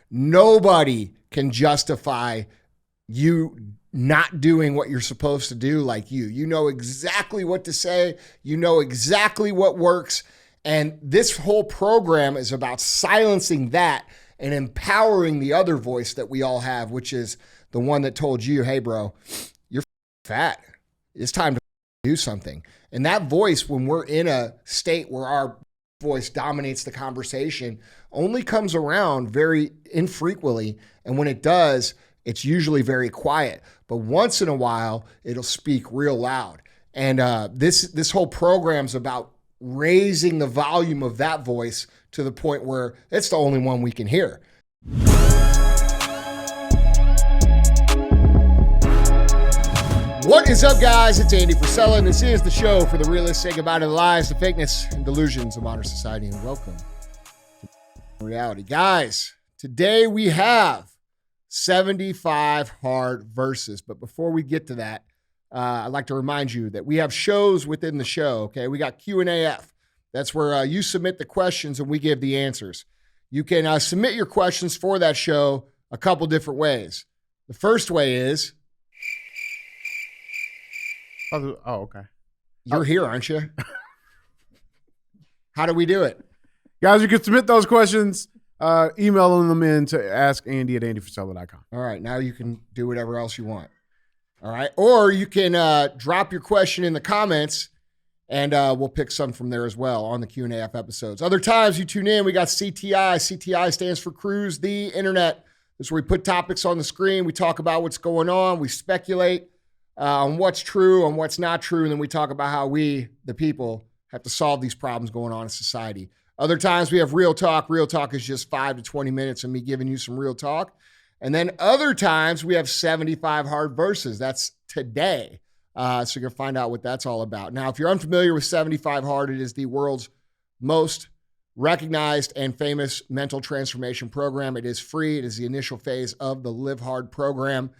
Nobody can justify you not doing what you're supposed to do like you. You know exactly what to say. You know exactly what works. And this whole program is about silencing that and empowering the other voice that we all have, which is the one that told you, hey, bro, you're fat. It's time to do something. And that voice, when we're in a state where our voice dominates the conversation, only comes around very infrequently. And when it does, it's usually very quiet. But once in a while, it'll speak real loud. And this whole program's about raising the volume of that voice to the point where it's the only one we can hear. What is up, guys? It's Andy Frisella, and this is the show for the realists saying goodbye to the lies, the fakeness, and delusions of modern society. And welcome to reality. Guys, today we have 75 hard verses. But before we get to that, I'd like to remind you that we have shows within the show, okay? We got Q&AF. That's where you submit the questions and we give the answers. You can submit your questions for that show a couple different ways. The first way is... Oh, okay. You're here, aren't you? How do we do it? Guys, you can submit those questions, emailing them in to askandy@andyfrisella.com. All right, now you can do whatever else you want. All right, or you can drop your question in the comments, and we'll pick some from there as well on the Q&AF episodes. Other times you tune in, we got CTI. CTI stands for Cruise the Internet. This is where we put topics on the screen. We talk about what's going on. We speculate on what's true, on what's not true, and then we talk about how we, the people, have to solve these problems going on in society. Other times we have Real Talk. Real Talk is just 5 to 20 minutes of me giving you some real talk. And then other times we have 75 hard verses. That's today. So you're going to find out what that's all about. Now, if you're unfamiliar with 75 Hard, it is the world's most recognized and famous mental transformation program. It is free. It is the initial phase of the Live Hard program.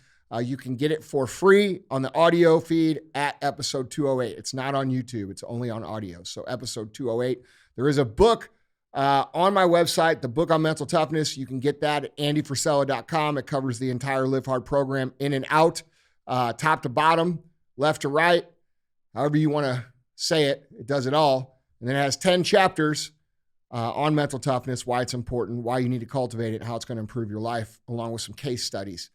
You can get it for free on the audio feed at episode 208. It's not on YouTube. It's only on audio. So episode 208. There is a book on my website, the book on mental toughness. You can get that at andyfrisella.com. It covers the entire Live Hard program in and out, top to bottom, left to right, however you want to say it. It does it all. And then it has 10 chapters on mental toughness, why it's important, why you need to cultivate it, and how it's going to improve your life, along with some case studies.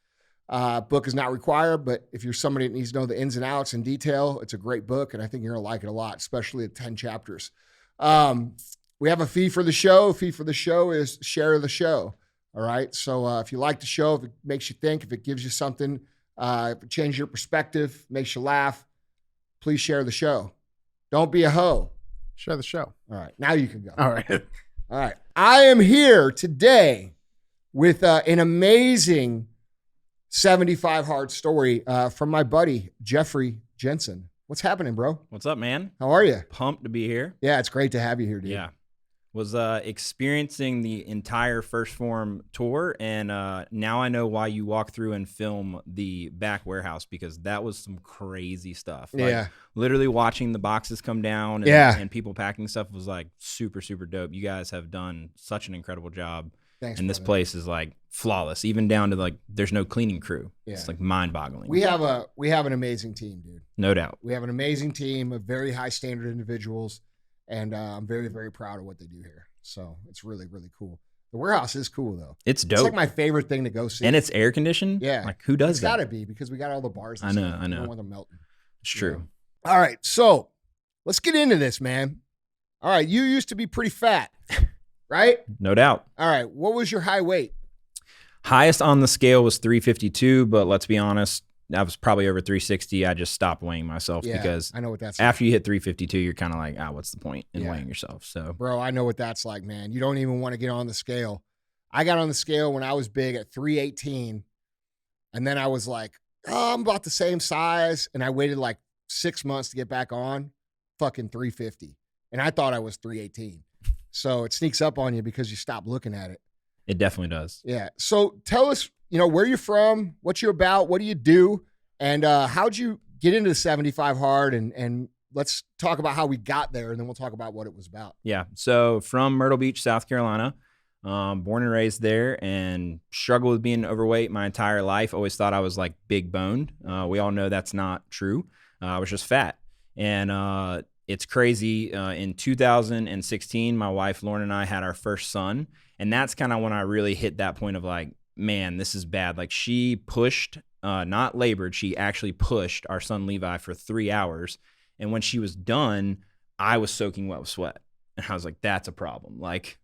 Book is not required, but if you're somebody that needs to know the ins and outs in detail, it's a great book, and I think you're going to like it a lot, especially at 10 chapters. We have a fee for the show. Fee for the show is share the show. All right. So if you like the show, if it makes you think, if it gives you something, if it changes your perspective, makes you laugh, please share the show. Don't be a hoe. Share the show. All right. Now you can go. All right. All right. I am here today with an amazing 75 hard story from my buddy, Jeffrey Jensen. What's happening, bro? What's up, man? How are you? Pumped to be here. Yeah, it's great to have you here, dude. Yeah. Was experiencing the entire First Form tour, and now I know why you walk through and film the back warehouse, because that was some crazy stuff. Like, yeah. Literally watching the boxes come down and, yeah. and people packing stuff was like super, super dope. You guys have done such an incredible job. Thanks, and brother. this place is like flawless, even down to like there's no cleaning crew. Yeah. It's like mind-boggling. We have an amazing team, dude. No doubt. We have an amazing team of very high standard individuals, and I'm very, very proud of what they do here. So it's really, really cool. The warehouse is cool, though. It's dope. It's like my favorite thing to go see. And it's air conditioned. Yeah. Like, who does it's that? It's got to be, because we got all the bars. And I know. stuff. I know. I don't want them melting. It's true. All right. So let's get into this, man. All right. You used to be pretty fat, right? No doubt. All right. What was your high weight? Highest on the scale was 352, but let's be honest, I was probably over 360. I just stopped weighing myself because I know what that's after you hit 352, you're kind of like, what's the point in weighing yourself? So, bro, I know what that's like, man. You don't even want to get on the scale. I got on the scale when I was big at 318, and then I was like, I'm about the same size, and I waited like 6 months to get back on, fucking 350, and I thought I was 318. So it sneaks up on you because you stop looking at it. It definitely does. Yeah. So tell us, where you're from, what you're about, what do you do, and how'd you get into the 75 Hard, and let's talk about how we got there, and then we'll talk about what it was about. Yeah. So from Myrtle Beach, South Carolina, born and raised there, and struggled with being overweight my entire life. Always thought I was like big boned. We all know that's not true. I was just fat. And it's crazy. In 2016, my wife Lauren and I had our first son. And that's kind of when I really hit that point of like, man, this is bad. Like she pushed, not labored, she actually pushed our son Levi for 3 hours. And when she was done, I was soaking wet with sweat. And I was like, that's a problem. Like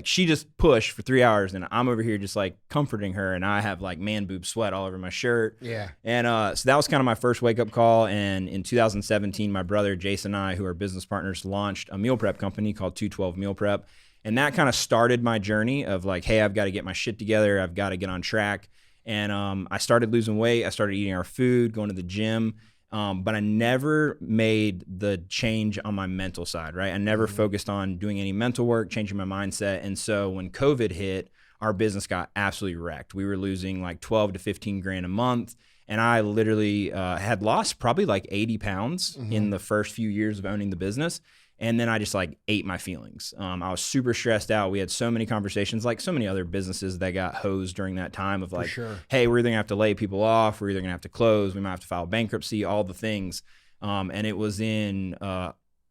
she just pushed for 3 hours and I'm over here just like comforting her, and I have like man boob sweat all over my shirt. Yeah. And so that was kind of my first wake up call. And in 2017, my brother Jason and I, who are business partners, launched a meal prep company called 212 Meal Prep. And that kind of started my journey of like, hey, I've got to get my shit together. I've got to get on track. And I started losing weight. I started eating our food, going to the gym. But I never made the change on my mental side, right? I never focused on doing any mental work, changing my mindset. And so when COVID hit, our business got absolutely wrecked. We were losing like 12 to 15 grand a month. And I literally had lost probably like 80 pounds in the first few years of owning the business. And then I just like ate my feelings. I was super stressed out. We had so many conversations, like so many other businesses that got hosed during that time of like, hey, we're either gonna have to lay people off, we're either gonna have to close, we might have to file bankruptcy, all the things. And it was in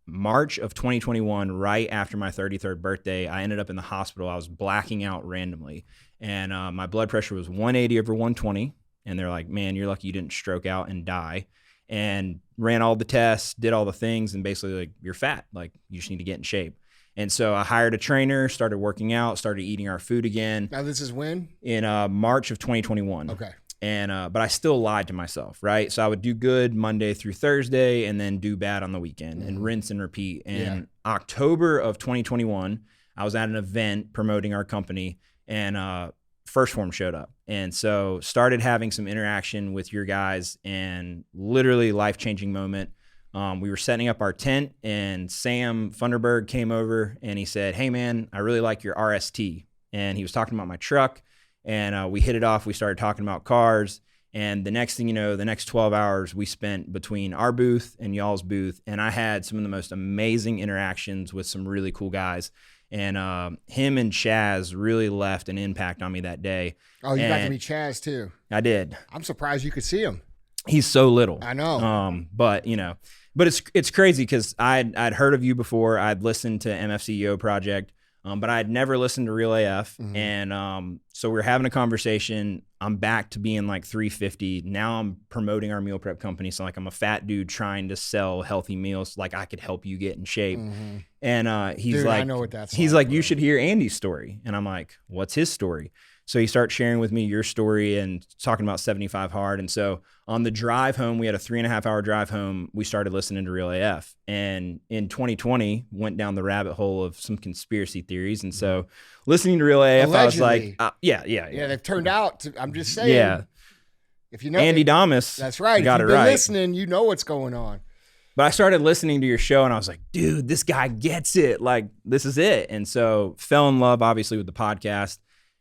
March of 2021, right after my 33rd birthday, I ended up in the hospital. I was blacking out randomly. And my blood pressure was 180 over 120. And they're like, man, you're lucky you didn't stroke out and die. And ran all the tests, did all the things, and basically like, you're fat, like you just need to get in shape. And so I hired a trainer, started working out, started eating our food again. Now this is when? In March of 2021. Okay. And but I still lied to myself, right? So I would do good Monday through Thursday and then do bad on the weekend and rinse and repeat. And October of 2021, I was at an event promoting our company, and First Form showed up. And so started having some interaction with your guys, and literally life-changing moment. We were setting up our tent, and Sam Funderburg came over and he said, hey man, I really like your RST. And he was talking about my truck, and we hit it off. We started talking about cars, and the next thing you know, the next 12 hours we spent between our booth and y'all's booth. And I had some of the most amazing interactions with some really cool guys. And him and Chaz really left an impact on me that day. Oh, you got to meet Chaz too. I did. I'm surprised you could see him. He's so little. I know. But you know, but it's crazy because I'd heard of you before. I'd listened to MFCEO Project, but I'd never listened to Real AF. And so we're having a conversation. I'm back to being like 350. Now I'm promoting our meal prep company. So like I'm a fat dude trying to sell healthy meals. Like I could help you get in shape. And he's Dude, like, I know what that's he's like, like, you should hear Andy's story. And I'm like, what's his story? So he starts sharing with me your story and talking about 75 Hard. And so on the drive home, we had a 3.5 hour drive home. We started listening to Real AF. And in 2020, went down the rabbit hole of some conspiracy theories. And so listening to Real AF, Allegedly. I was like, yeah. They've turned out to, I'm just saying. Yeah. If you know Andy Damas. that's right. Got if you've it been right. listening, you know what's going on. But I started listening to your show and I was like, dude, this guy gets it. Like, this is it. And so fell in love, obviously, with the podcast.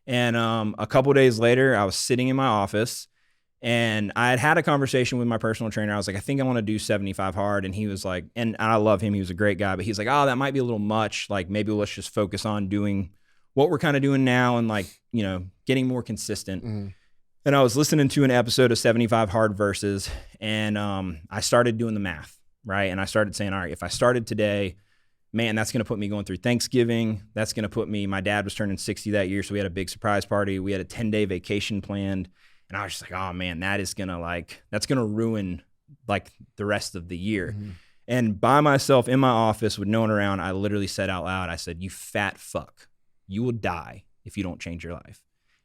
And a couple of days later, I was sitting in my office and I had a conversation with my personal trainer. I was like, I think I want to do 75 Hard. And he was like, and I love him. He was a great guy. But he's like, oh, that might be a little much. Like, maybe let's just focus on doing what we're kind of doing now and like, you know, getting more consistent. And I was listening to an episode of 75 Hard Versus, and I started doing the math, right? And I started saying, all right, if I started today, man, that's going to put me going through Thanksgiving. That's going to put me, my dad was turning 60 that year. So we had a big surprise party. We had a 10-day vacation planned. And I was just like, oh man, that is going to like, that's going to ruin like the rest of the year. And by myself in my office with no one around, I literally said out loud, I said, you fat fuck, you will die if you don't change your life.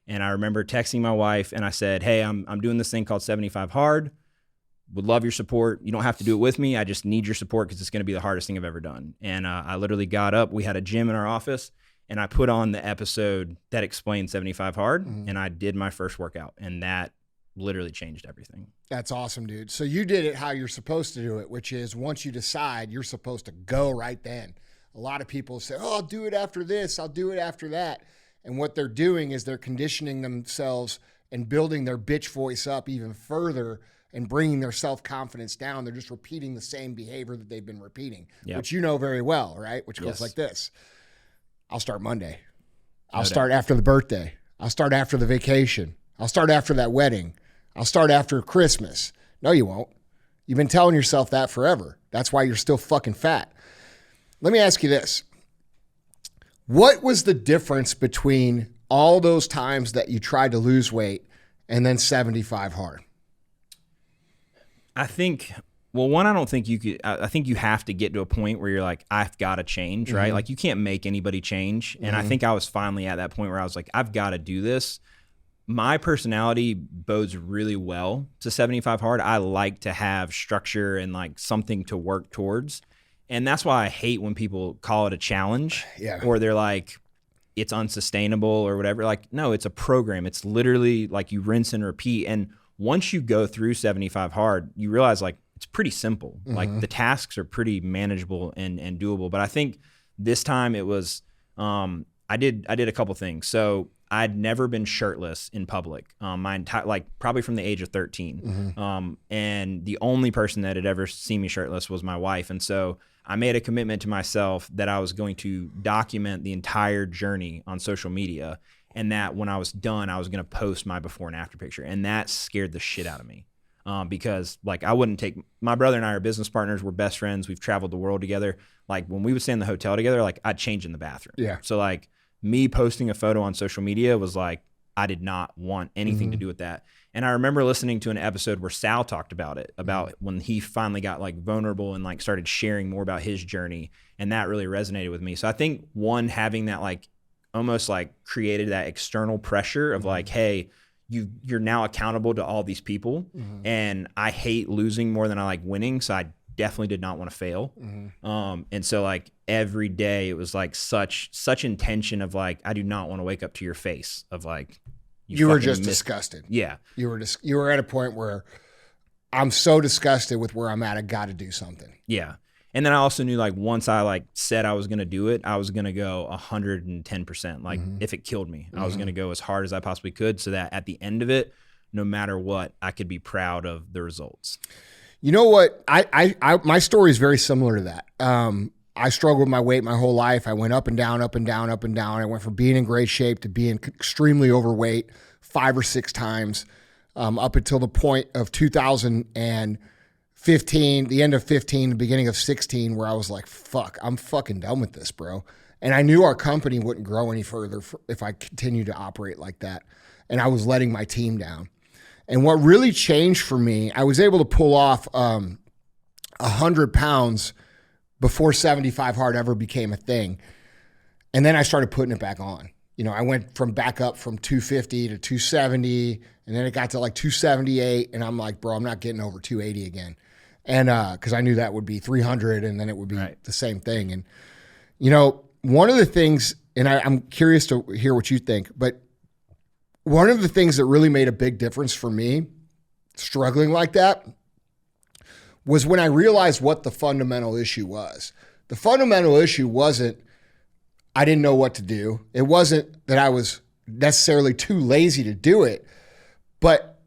And I remember texting my wife and I said, hey, I'm doing this thing called 75 Hard. Would love your support. You don't have to do it with me. I just need your support because it's going to be the hardest thing I've ever done. And I literally got up. We had a gym in our office, and I put on the episode that explained 75 Hard, and I did my first workout, and that literally changed everything. That's awesome, dude. So you did it how you're supposed to do it, which is once you decide, you're supposed to go right then. A lot of people say, oh, I'll do it after this. I'll do it after that. And what they're doing is they're conditioning themselves and building their bitch voice up even further and bringing their self-confidence down. They're just repeating the same behavior that they've been repeating, which you know very well, right? Which goes like this. I'll start Monday. I'll start after the birthday. I'll start after the vacation. I'll start after that wedding. I'll start after Christmas. No, you won't. You've been telling yourself that forever. That's why you're still fucking fat. Let me ask you this. What was the difference between all those times that you tried to lose weight and then 75 hard? I think, well, one, I don't think you could, I think you have to get to a point where you're like, I've got to change, right? Like you can't make anybody change. And I think I was finally at that point where I was like, I've got to do this. My personality bodes really well to 75 hard. I like to have structure and like something to work towards. And that's why I hate when people call it a challenge or they're like, it's unsustainable or whatever. Like, no, it's a program. It's literally like you rinse and repeat. And once you go through 75 hard, you realize like it's pretty simple. Like the tasks are pretty manageable and doable. But I think this time it was, I did a couple things. So I'd never been shirtless in public, my entire, like probably from the age of 13. And the only person that had ever seen me shirtless was my wife. And so I made a commitment to myself that I was going to document the entire journey on social media, and that when I was done, I was going to post my before and after picture. And that scared the shit out of me. Because like I wouldn't take, my brother and I are business partners. We're best friends. We've traveled the world together. Like when we would stay in the hotel together, like I'd change in the bathroom. Yeah. So like me posting a photo on social media was like, I did not want anything to do with that. And I remember listening to an episode where Sal talked about it, about when he finally got like vulnerable and like started sharing more about his journey. And that really resonated with me. So I think one, having that like almost like created that external pressure of like, hey, you're now accountable to all these people. And I hate losing more than I like winning. So I definitely did not want to fail. And so like every day it was like such intention of like, I do not want to wake up to your face of like, you were just disgusted. Yeah. You were at a point where I'm so disgusted with where I'm at. I got to do something. Yeah. And then I also knew like once I like said I was going to do it, I was going to go 110%. Like if it killed me, I was going to go as hard as I possibly could so that at the end of it, no matter what, I could be proud of the results. You know what? My story is very similar to that. I struggled with my weight my whole life. I went up and down, up and down, up and down. I went from being in great shape to being extremely overweight 5 or 6 times up until the point of 2015, the end of 15, the beginning of 16, where I was like, fuck, I'm fucking done with this, bro. And I knew our company wouldn't grow any further if I continued to operate like that. And I was letting my team down. And what really changed for me, I was able to pull off 100 pounds before 75 hard ever became a thing. And then I started putting it back on. You know, I went from back up from 250 to 270, and then it got to like 278. And I'm like, bro, I'm not getting over 280 again. And because I knew that would be 300 and then it would be the same thing. And, you know, one of the things, and I'm curious to hear what you think, but one of the things that really made a big difference for me struggling like that was when I realized what the fundamental issue was. The fundamental issue wasn't I didn't know what to do. It wasn't that I was necessarily too lazy to do it, but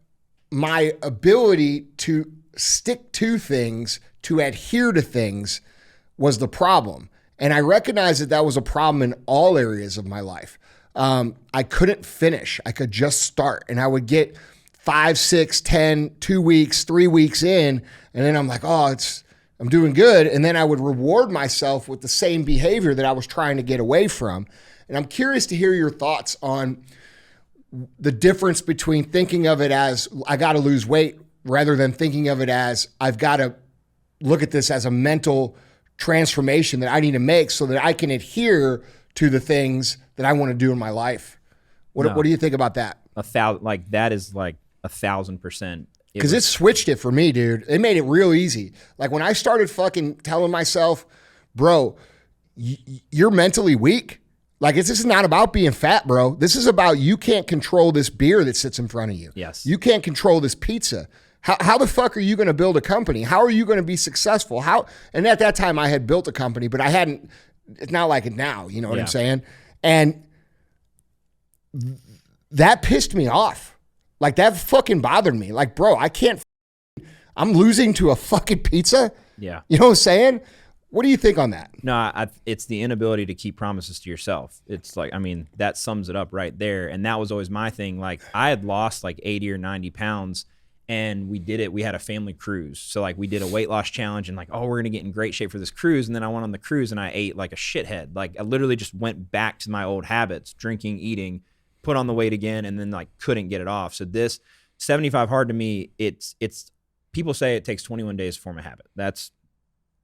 my ability to stick to things, to adhere to things was the problem. And I recognized that that was a problem in all areas of my life. I couldn't finish. I could just start. And I would get 5, 6, 10, 2 weeks, 3 weeks in, and then I'm like, oh, I'm doing good. And then I would reward myself with the same behavior that I was trying to get away from. And I'm curious to hear your thoughts on the difference between thinking of it as I got to lose weight rather than thinking of it as I've got to look at this as a mental transformation that I need to make so that I can adhere to the things that I want to do in my life. What do you think about that? That is like 1,000%. Because it switched it for me, dude. It made it real easy. Like when I started fucking telling myself, bro, you're mentally weak. Like this is not about being fat, bro. This is about you can't control this beer that sits in front of you. Yes. You can't control this pizza. How the fuck are you going to build a company? How are you going to be successful? And at that time I had built a company, but I hadn't, it's not like it now, you know what I'm saying? And that pissed me off. Like that fucking bothered me. Like, bro, I'm losing to a fucking pizza. Yeah. You know what I'm saying? What do you think on that? No, it's the inability to keep promises to yourself. It's like, I mean, that sums it up right there. And that was always my thing. Like, I had lost like 80 or 90 pounds, and we did it. We had a family cruise. So like, we did a weight loss challenge, and like, oh, we're going to get in great shape for this cruise. And then I went on the cruise and I ate like a shithead. Like, I literally just went back to my old habits, drinking, eating, put on the weight again, and then like couldn't get it off. So this 75 hard to me, it's people say it takes 21 days to form a habit. That's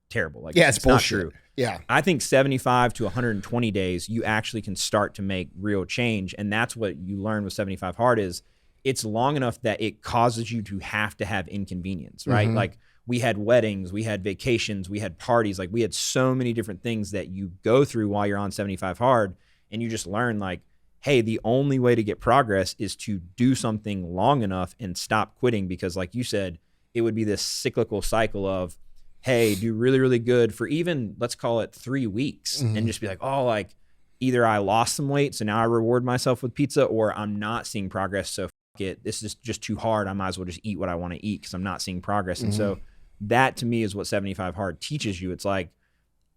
terrible. Like, yeah, it's bullshit. Not true. Yeah. I think 75 to 120 days, you actually can start to make real change. And that's what you learn with 75 hard is it's long enough that it causes you to have inconvenience, right? Mm-hmm. Like, we had weddings, we had vacations, we had parties. Like, we had so many different things that you go through while you're on 75 hard, and you just learn like, hey, the only way to get progress is to do something long enough and stop quitting, because like you said, it would be this cyclical cycle of, hey, do really, really good for even, let's call it 3 weeks, Mm-hmm. and just be like, oh, like either I lost some weight, so now I reward myself with pizza, or I'm not seeing progress, so fuck it. This is just too hard. I might as well just eat what I want to eat because I'm not seeing progress. And so that to me is what 75 hard teaches you. It's like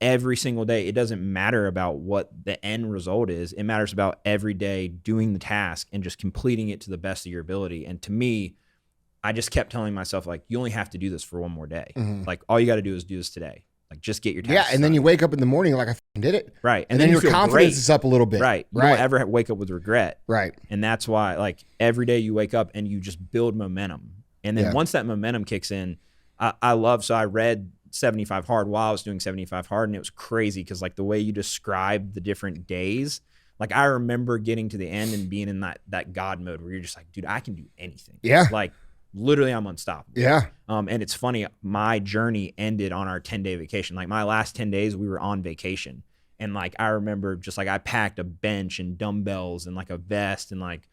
every single day, it doesn't matter about what the end result is. It matters about every day doing the task and just completing it to the best of your ability. And to me, I just kept telling myself, like, you only have to do this for one more day. Like, all you got to do is do this today. Like, just get your tasks Yeah, and then done. you wake up in the morning like, I fucking did it. Right. And then you your feel confidence great. is up a little bit. Right. You don't ever wake up with regret. Right. And that's why, like, every day you wake up and you just build momentum. And then once that momentum kicks in, so I read 75 hard while I was doing 75 hard, and it was crazy because like the way you described the different days, like I remember getting to the end and being in that God mode where you're just like, dude, I can do anything. Yeah. Like, literally, I'm unstoppable. Yeah. And it's funny, my journey ended on our 10-day vacation. Like, my last 10 days, we were on vacation. And like, I remember just like I packed a bench and dumbbells and like a vest, and like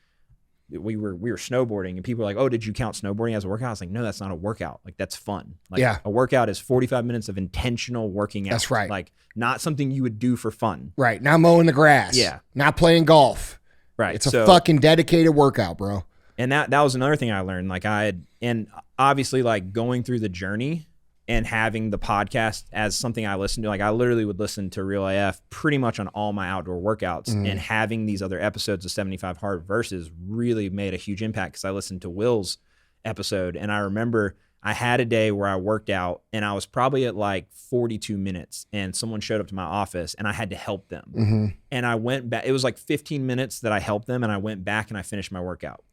we were snowboarding, and people were like, oh, did you count snowboarding as a workout? I was like, no, that's not a workout. Like, that's fun. Like, a workout is 45 minutes of intentional working out. That's right. Like, not something you would do for fun. Right. Not mowing the grass. Yeah. Not playing golf. Right. It's a fucking dedicated workout, bro. And that was another thing I learned. Like, and obviously, like, going through the journey and having the podcast as something I listened to, like, I literally would listen to Real AF pretty much on all my outdoor workouts, and having these other episodes of 75 Hard Versus really made a huge impact because I listened to Will's episode, and I remember I had a day where I worked out and I was probably at like 42 minutes, and someone showed up to my office and I had to help them. And I went back, it was like 15 minutes that I helped them, and I went back and I finished my workout.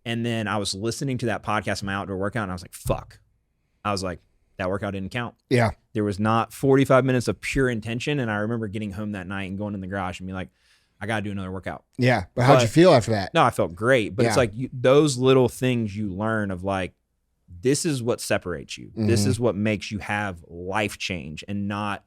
And then I was listening to that podcast in my outdoor workout, and I was like, fuck. I was like, that workout didn't count. Yeah. There was not 45 minutes of pure intention. And I remember getting home that night and going in the garage and being like, I got to do another workout. Yeah. But how'd you feel after that? No, I felt great. But it's like those little things you learn of like, this is what separates you. This is what makes you have life change and not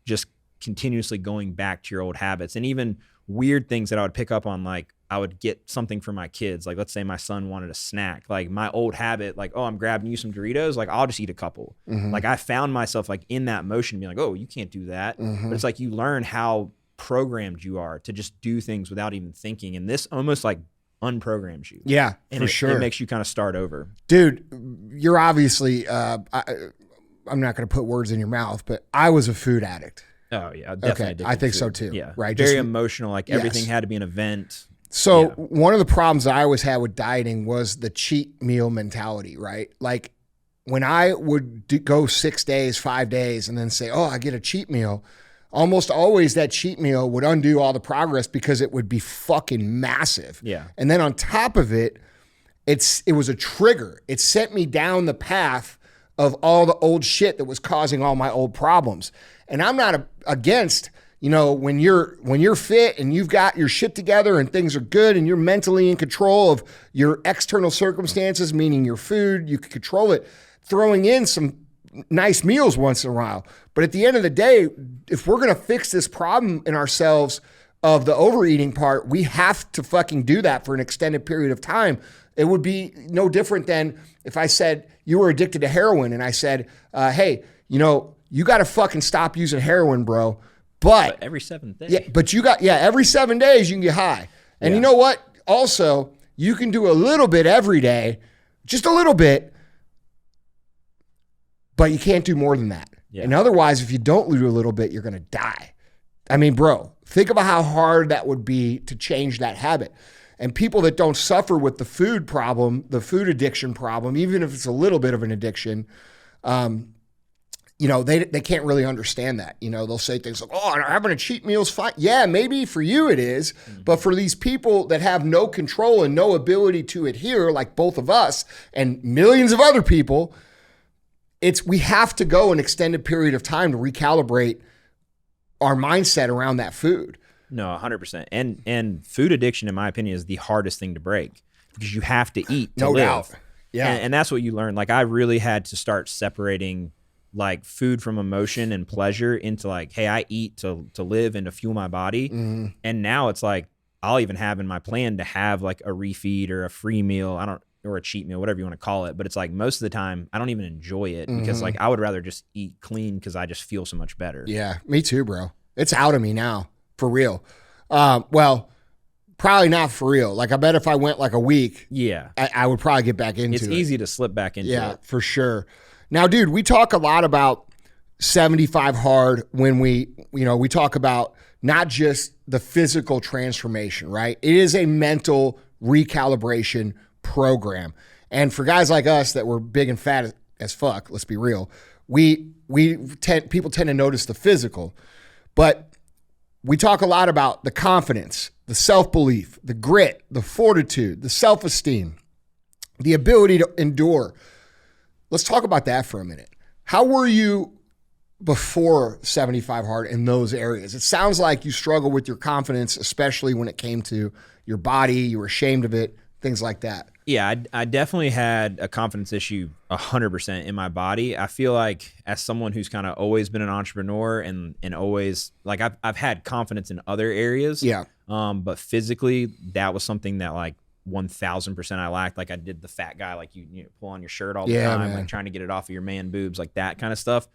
just continuously going back to your old habits. And even weird things that I would pick up on, like I would get something for my kids. Like, let's say my son wanted a snack, like my old habit, like, oh, I'm grabbing you some Doritos. Like, I'll just eat a couple. Like, I found myself like in that motion being like, oh, you can't do that. But it's like, you learn how programmed you are to just do things without even thinking. And this almost like unprograms you. Yeah, and for sure. It makes you kind of start over. Dude, you're obviously, I'm not going to put words in your mouth, but I was a food addict. Oh yeah, definitely. Okay, I think to so food. too. Yeah, right. Very Just, emotional. Like everything had to be an event. So one of the problems I always had with dieting was the cheat meal mentality, right? Like when I would go 6 days, 5 days, and then say, oh, I get a cheat meal, almost always that cheat meal would undo all the progress because it would be fucking massive. Yeah. And then on top of it, it was a trigger. It sent me down the path of all the old shit that was causing all my old problems. And I'm not against, you know, when you're fit and you've got your shit together and things are good and you're mentally in control of your external circumstances, meaning your food, you can control it, throwing in some nice meals once in a while. But at the end of the day, if we're going to fix this problem in ourselves of the overeating part, we have to fucking do that for an extended period of time. It would be no different than if I said you were addicted to heroin and I said, hey, you know, you got to fucking stop using heroin, bro. But every 7th day. Yeah, but every 7 days you can get high. And you know what? Also, you can do a little bit every day, just a little bit, but you can't do more than that. Yeah. And otherwise, if you don't do a little bit, you're going to die. I mean, bro, think about how hard that would be to change that habit. And people that don't suffer with the food problem, the food addiction problem, even if it's a little bit of an addiction, they can't really understand that. They'll say things like, oh, having a cheat meal is fine. Yeah, maybe for you it is. But for these people that have no control and no ability to adhere, like both of us and millions of other people, we have to go an extended period of time to recalibrate our mindset around that food. No, 100%. And food addiction, in my opinion, is the hardest thing to break because you have to eat to no live. Doubt. Yeah. And that's what you learn. Like, I really had to start separating like food from emotion and pleasure into like, hey, I eat to live and to fuel my body. Mm-hmm. And now it's like, I'll even have in my plan to have like a refeed or a free meal. Or a cheat meal, whatever you want to call it. But it's like most of the time I don't even enjoy it because like I would rather just eat clean because I just feel so much better. Yeah, me too, bro. It's out of me now, for real. Well, probably not for real. Like, I bet if I went like a week, Yeah. I would probably get back into it. It's easy to slip back into Yeah, it. for sure. Now, dude, we talk a lot about 75 hard when we talk about not just the physical transformation, right? It is a mental recalibration program. And for guys like us that were big and fat as fuck, let's be real, people tend to notice the physical, but we talk a lot about the confidence, the self-belief, the grit, the fortitude, the self-esteem, the ability to endure. Let's talk about that for a minute. How were you before 75 hard in those areas? It sounds like you struggle with your confidence, especially when it came to your body. You were ashamed of it, things like that. Yeah, I definitely had a confidence issue 100% in my body. I feel like as someone who's kind of always been an entrepreneur and always like I've had confidence in other areas. Yeah. But physically that was something that like 1000% I lacked. Like I did the fat guy, like you pull on your shirt all the time, man. like trying to get it off of your man boobs, like that kind of stuff.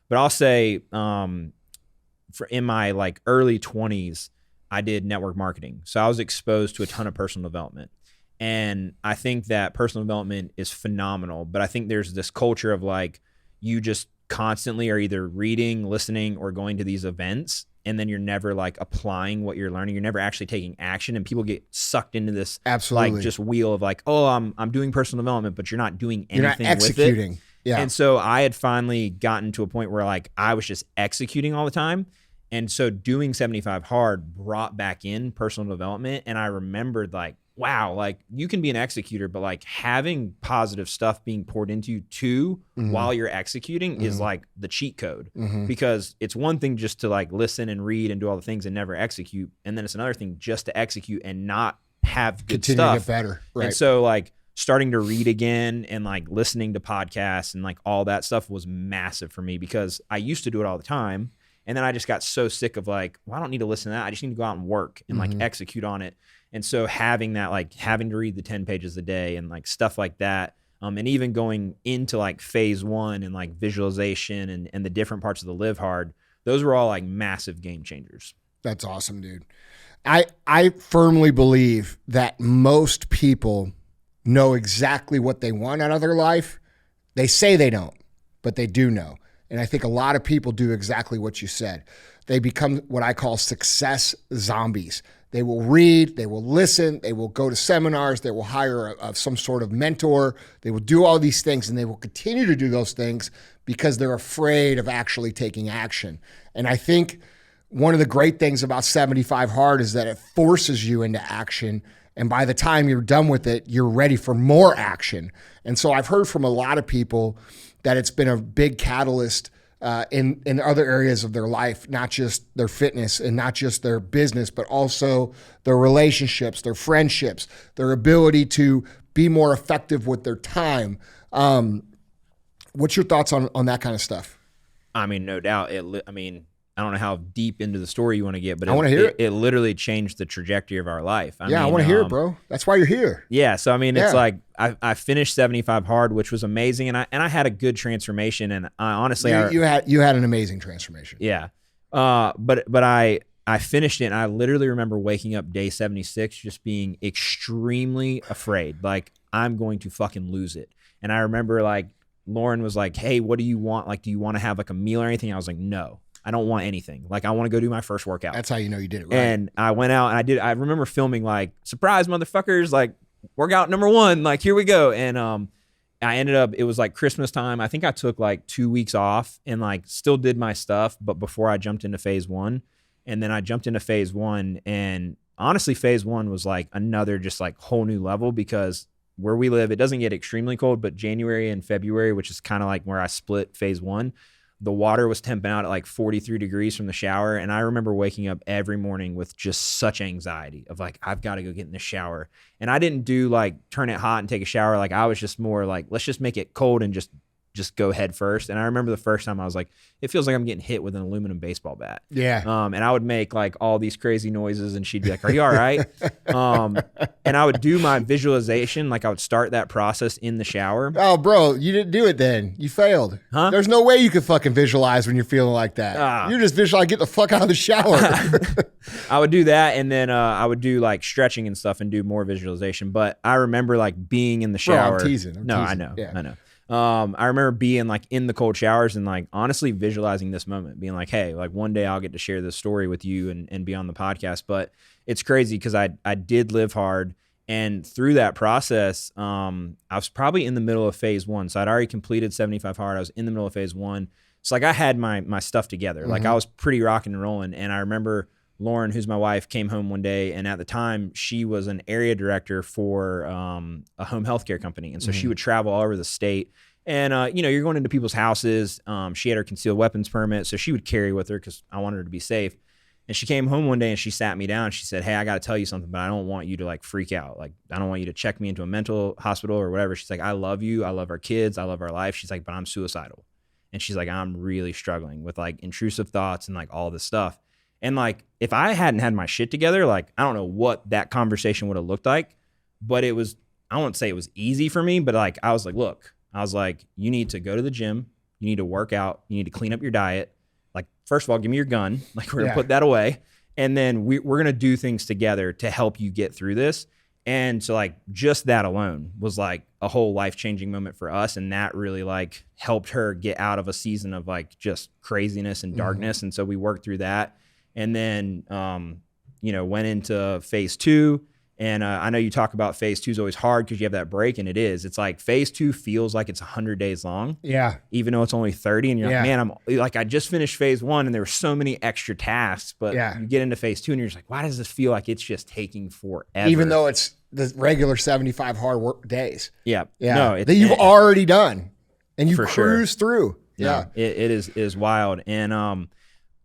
But I'll say in my like early 20s, I did network marketing. So I was exposed to a ton of personal development. And I think that personal development is phenomenal, but I think there's this culture of like, you just constantly are either reading, listening, or going to these events. And then you're never like applying what you're learning. You're never actually taking action, and people get sucked into this Absolutely. like just wheel of like, oh, I'm doing personal development, but you're not doing anything You're not executing. with it. Yeah. And so I had finally gotten to a point where like I was just executing all the time. And so doing 75 hard brought back in personal development. And I remembered like, wow, like you can be an executor, but like having positive stuff being poured into you too while you're executing is like the cheat code, because it's one thing just to like listen and read and do all the things and never execute. And then it's another thing just to execute and not have good Continue stuff. to get better. Right. And so like starting to read again and like listening to podcasts and like all that stuff was massive for me, because I used to do it all the time. And then I just got so sick of like, well, I don't need to listen to that. I just need to go out and work and like execute on it. And so having that, like having to read the 10 pages a day and like stuff like that, and even going into like phase 1 and like visualization and the different parts of the live hard, those were all like massive game changers. That's awesome, dude. I firmly believe that most people know exactly what they want out of their life. They say they don't, but they do know. And I think a lot of people do exactly what you said. They become what I call success zombies. They will read, they will listen, they will go to seminars, they will hire some sort of mentor, they will do all these things, and they will continue to do those things because they're afraid of actually taking action. And I think one of the great things about 75 Hard is that it forces you into action. And by the time you're done with it, you're ready for more action. And so I've heard from a lot of people that it's been a big catalyst in other areas of their life, not just their fitness and not just their business, but also their relationships, their friendships, their ability to be more effective with their time. What's your thoughts on that kind of stuff? I mean, no doubt. I don't know how deep into the story you want to get, but I want to hear it. It literally changed the trajectory of our life. I want to hear it, bro. That's why you're here. Yeah. So, I mean, Yeah. it's like I finished 75 Hard, which was amazing. And I had a good transformation. And I honestly, You had an amazing transformation. yeah. But I finished it, and I literally remember waking up day 76 just being extremely afraid. Like, I'm going to fucking lose it. And I remember like Lauren was like, hey, what do you want? Like, do you want to have like a meal or anything? I was like, no, I don't want anything. Like, I want to go do my first workout. That's how you know you did it right. And I went out and I remember filming like, surprise motherfuckers, like workout number 1, like here we go. And I ended up, it was like Christmas time. I think I took like 2 weeks off and like still did my stuff, but before I jumped into phase 1. And then I jumped into phase 1, and honestly, phase 1 was like another just like whole new level, because where we live, it doesn't get extremely cold, but January and February, which is kind of like where I split phase 1, the water was temping out at like 43 degrees from the shower. And I remember waking up every morning with just such anxiety of like, I've got to go get in the shower. And I didn't do like turn it hot and take a shower. Like, I was just more like, let's just make it cold and just go head first. And I remember the first time I was like, it feels like I'm getting hit with an aluminum baseball bat. Yeah. And I would make like all these crazy noises, and she'd be like, are you all right? And I would do my visualization. Like, I would start that process in the shower. Oh, bro, you didn't do it then. You failed. Huh? There's no way you could fucking visualize when you're feeling like that. You just visualize, get the fuck out of the shower. I would do that, and then I would do like stretching and stuff and do more visualization. But I remember like being in the shower. Bro, I'm teasing. No, teasing. I know. Yeah. I know. I remember being like in the cold showers and like honestly visualizing this moment, being like, hey, like one day I'll get to share this story with you and be on the podcast. But it's crazy because I did live hard. And through that process, I was probably in the middle of phase 1. So I'd already completed 75 hard. I was in the middle of phase 1. So like I had my stuff together. Mm-hmm. Like I was pretty rocking and rolling. And I remember Lauren, who's my wife, came home one day, and at the time she was an area director for a home healthcare company, and so she would travel all over the state. And you're going into people's houses. She had her concealed weapons permit, so she would carry with her because I wanted her to be safe. And she came home one day and she sat me down. She said, "Hey, I got to tell you something, but I don't want you to like freak out. Like, I don't want you to check me into a mental hospital or whatever." She's like, "I love you. I love our kids. I love our life." She's like, "But I'm suicidal." And she's like, "I'm really struggling with like intrusive thoughts and like all this stuff." And like, if I hadn't had my shit together, like, I don't know what that conversation would have looked like, but it was, I won't say it was easy for me, but like, I was like, look, you need to go to the gym. You need to work out. You need to clean up your diet. Like, first of all, give me your gun. Like, we're going to put that away. And then we're going to do things together to help you get through this. And so like, just that alone was like a whole life-changing moment for us. And that really like helped her get out of a season of like just craziness and darkness. And so we worked through that. And then, went into phase 2. And I know you talk about phase 2 is always hard because you have that break, and it is. It's like phase 2 feels like it's 100 days long. Yeah. Even though it's only 30. And you're like, man, I just finished phase 1 and there were so many extra tasks. But you get into phase 2 and you're just like, why does this feel like it's just taking forever? Even though it's the regular 75 hard work days. Yeah. No, that you've already done. And you for cruise through. Yeah. It is wild. And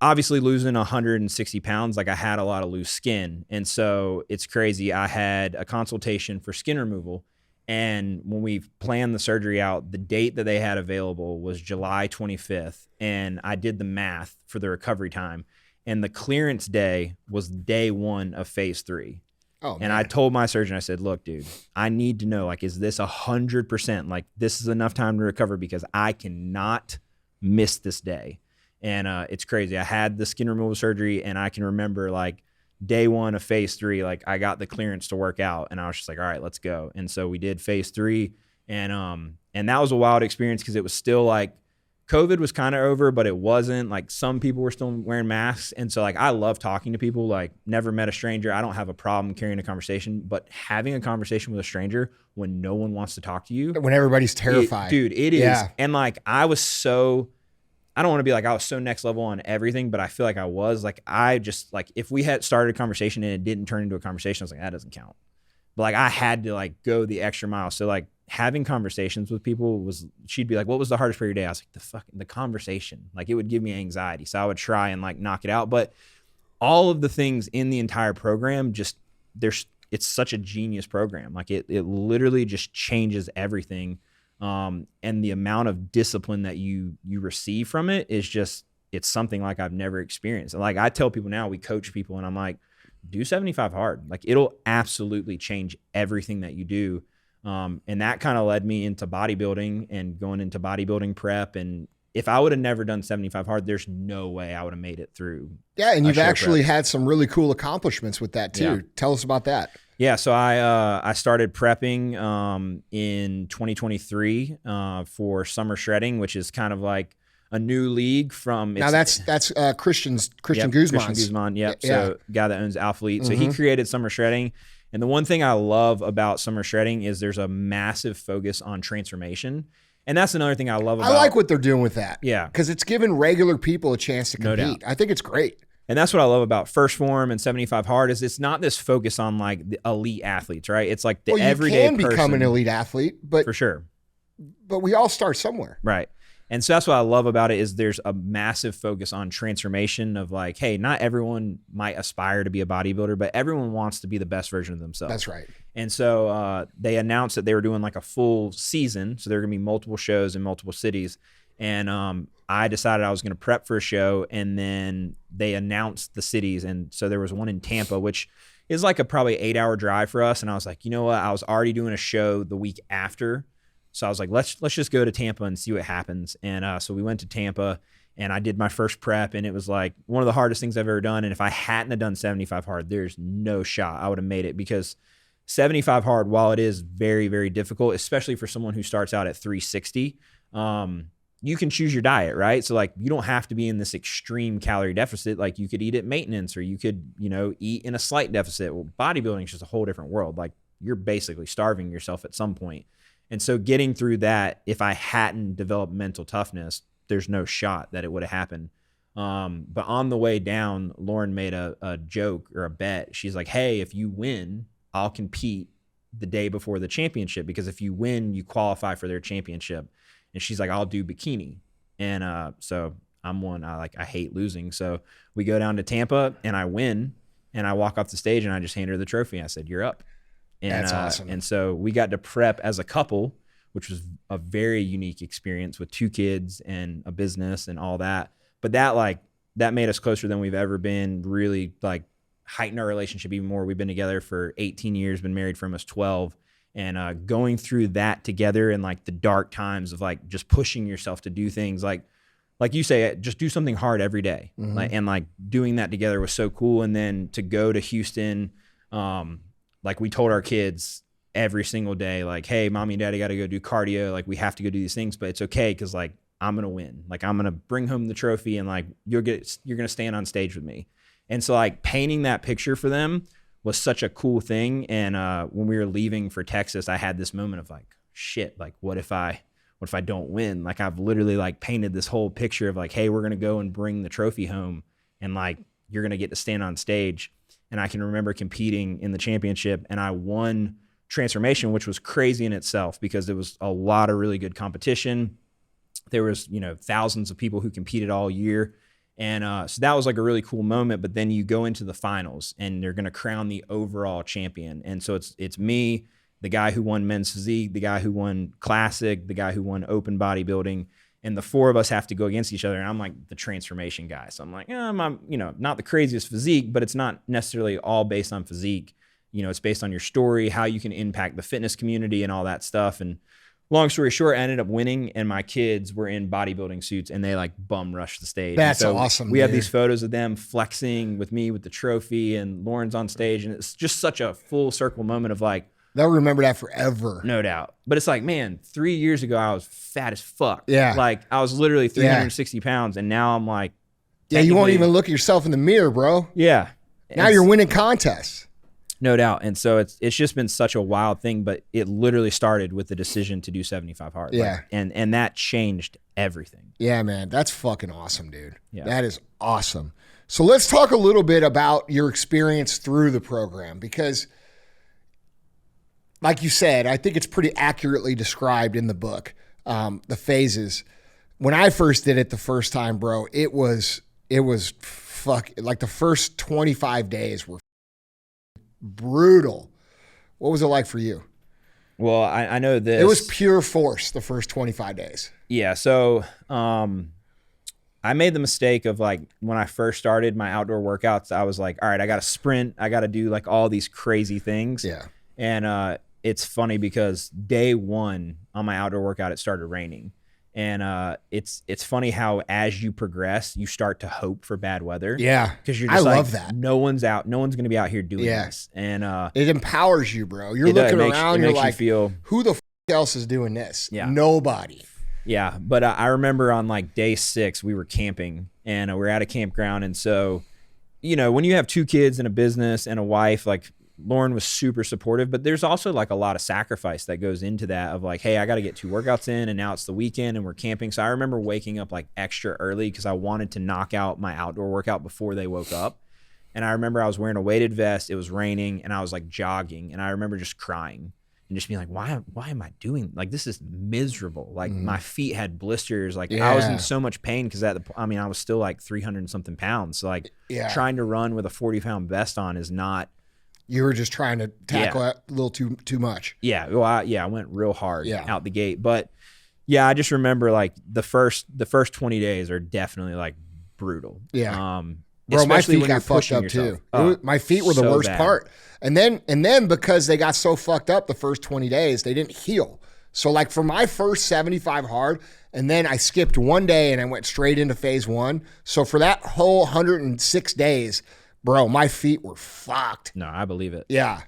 obviously losing 160 pounds, like I had a lot of loose skin. And so it's crazy. I had a consultation for skin removal. And when we planned the surgery out, the date that they had available was July 25th. And I did the math for the recovery time. And the clearance day was day 1 of phase 3. Oh, and I told my surgeon, I said, look, dude, I need to know, like, is this 100%? Like, this is enough time to recover because I cannot miss this day. And it's crazy. I had the skin removal surgery, and I can remember like day 1 of phase 3, like I got the clearance to work out, and I was just like, all right, let's go. And so we did phase 3, and that was a wild experience because it was still like COVID was kind of over, but it wasn't. Like, some people were still wearing masks. And so like, I love talking to people, like never met a stranger. I don't have a problem carrying a conversation, but having a conversation with a stranger when no one wants to talk to you. When everybody's terrified. It is. And like, I don't want to be like I was so next level on everything, but I feel like I was. Like, I just like, if we had started a conversation and it didn't turn into a conversation, I was like, that doesn't count. But like, I had to like go the extra mile. So like, having conversations with people she'd be like, what was the hardest part of your day? I was like, the conversation. Like, it would give me anxiety. So I would try and like knock it out. But all of the things in the entire program, it's such a genius program. Like, it literally just changes everything. And the amount of discipline that you receive from it is just, it's something like I've never experienced. And like, I tell people now, we coach people, and I'm like, do 75 hard. Like, it'll absolutely change everything that you do. And that kind of led me into bodybuilding and going into bodybuilding prep. And if I would have never done 75 hard, there's no way I would have made it through. Yeah. And you've actually had some really cool accomplishments with that too. Yeah. Tell us about that. Yeah, so I started prepping in 2023 for summer shredding, which is kind of like a new league from. Now that's Christian Christian Guzman's. Guzman, yep. Yeah. So guy that owns Alphalete. So he created summer shredding, and the one thing I love about summer shredding is there's a massive focus on transformation, and that's another thing I love about. I like what they're doing with that. Yeah, because it's giving regular people a chance to compete. No doubt. I think it's great. And that's what I love about First Form and 75 Hard is it's not this focus on like the elite athletes, right? It's like the everyday person. You can become an elite athlete, but for sure. But we all start somewhere. Right. And so that's what I love about it is there's a massive focus on transformation of like, hey, not everyone might aspire to be a bodybuilder, but everyone wants to be the best version of themselves. That's right. And so they announced that they were doing like a full season. So there are going to be multiple shows in multiple cities. And I decided I was going to prep for a show, and then they announced the cities. And so there was one in Tampa, which is like a probably 8-hour drive for us. And I was like, you know what? I was already doing a show the week after. So I was like, let's just go to Tampa and see what happens. And so we went to Tampa, and I did my first prep, and it was like one of the hardest things I've ever done. And if I hadn't have done 75 hard, there's no shot I would have made it, because 75 hard, while it is very, very difficult, especially for someone who starts out at 360, you can choose your diet, right? So like you don't have to be in this extreme calorie deficit. Like you could eat at maintenance, or you could, eat in a slight deficit. Well, bodybuilding is just a whole different world. Like you're basically starving yourself at some point. And so getting through that, if I hadn't developed mental toughness, there's no shot that it would have happened. But on the way down, Lauren made a joke or a bet. She's like, hey, if you win, I'll compete the day before the championship, because if you win, you qualify for their championship. And she's like, I'll do bikini. And so I'm one, I hate losing. So we go down to Tampa, and I win, and I walk off the stage, and I just hand her the trophy. I said, you're up. And, that's awesome. And so we got to prep as a couple, which was a very unique experience with 2 kids and a business and all that. But that made us closer than we've ever been, really like heightened our relationship even more. We've been together for 18 years, been married for almost 12. And going through that together, and like the dark times of like just pushing yourself to do things like you say, just do something hard every day. And doing that together was so cool. And then to go to Houston, like we told our kids every single day, like, hey, mommy and daddy got to go do cardio. Like we have to go do these things, but it's okay, because like I'm going to win. Like I'm going to bring home the trophy, and like you're going to stand on stage with me. And so like painting that picture for them was such a cool thing. And when we were leaving for Texas, I had this moment of like, shit, like what if I don't win? Like I've literally like painted this whole picture of like, hey, we're going to go and bring the trophy home, and like you're going to get to stand on stage. And I can remember competing in the championship, and I won transformation, which was crazy in itself, because there was a lot of really good competition. There was, thousands of people who competed all year. And so that was like a really cool moment. But then you go into the finals, and they're going to crown the overall champion. And so it's me, the guy who won men's physique, the guy who won classic, the guy who won open bodybuilding. And the 4 of us have to go against each other. And I'm like the transformation guy. So I'm like, I'm not the craziest physique, but it's not necessarily all based on physique. It's based on your story, how you can impact the fitness community and all that stuff. And long story short, I ended up winning, and my kids were in bodybuilding suits, and they like bum rushed the stage. That's awesome. We have these photos of them flexing with me with the trophy, and Lauren's on stage, and it's just such a full circle moment of like, they'll remember that forever. No doubt. But it's like, man, 3 years ago, I was fat as fuck. Yeah. Like I was literally 360 pounds, and now I'm like, yeah, you won't even look at yourself in the mirror, bro. Yeah. Now you're winning contests. No doubt. And so it's just been such a wild thing, but it literally started with the decision to do 75 hard. Yeah. And that changed everything. Yeah, man. That's fucking awesome, dude. Yeah. That is awesome. So let's talk a little bit about your experience through the program, because like you said, I think it's pretty accurately described in the book, the phases. When I first did it the first time, bro, it was like the first 25 days were brutal. What was it like for you? Well, I know this. It was pure force the first 25 days. Yeah. So I made the mistake of like when I first started my outdoor workouts, I was like, all right, I got to sprint. I got to do like all these crazy things. Yeah. And it's funny because day 1 on my outdoor workout, it started raining. And it's funny how as you progress, you start to hope for bad weather. Yeah. Because you're just I love that. No one's going to be out here doing this. And it empowers you, bro. You're looking around, you're like, who the else is doing this? Yeah. Nobody. Yeah. But I remember on like day 6, we were camping and we're at a campground. And so, you know, when you have 2 kids and a business and a wife, like Lauren was super supportive, but there's also like a lot of sacrifice that goes into that of like, hey, I got to get 2 workouts in and now it's the weekend and we're camping. So I remember waking up like extra early because I wanted to knock out my outdoor workout before they woke up. And I remember I was wearing a weighted vest. It was raining and I was like jogging. And I remember just crying and just being like, why am I doing like this is miserable. Like my feet had blisters. Like I was in so much pain because I was still like 300 and something pounds. So like trying to run with a 40-pound vest on is not. You were just trying to tackle it a little too much. Yeah. Well, I went real hard out the gate. But yeah, I just remember like the first 20 days are definitely like brutal. Yeah. Bro, my feet got fucked up too. My feet were the worst part. And then because they got so fucked up the first 20 days, they didn't heal. So like for my first 75 hard, and then I skipped 1 day and I went straight into phase 1. So for that whole 106 days, bro, my feet were fucked. No, I believe it. Yeah.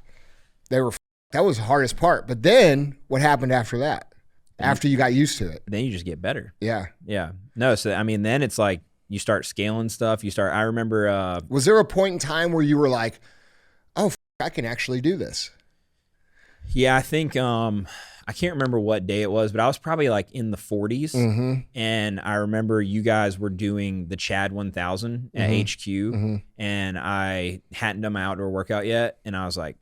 They were that was the hardest part. But then what happened after that? After you got used to it? Then you just get better. Yeah. Yeah. No, so I mean, then it's like you start scaling stuff. I remember was there a point in time where you were like, oh, I can actually do this? Yeah, I think I can't remember what day it was, but I was probably like in the 40s. And I remember you guys were doing the Chad 1000 at HQ, and I hadn't done my outdoor workout yet. And I was like,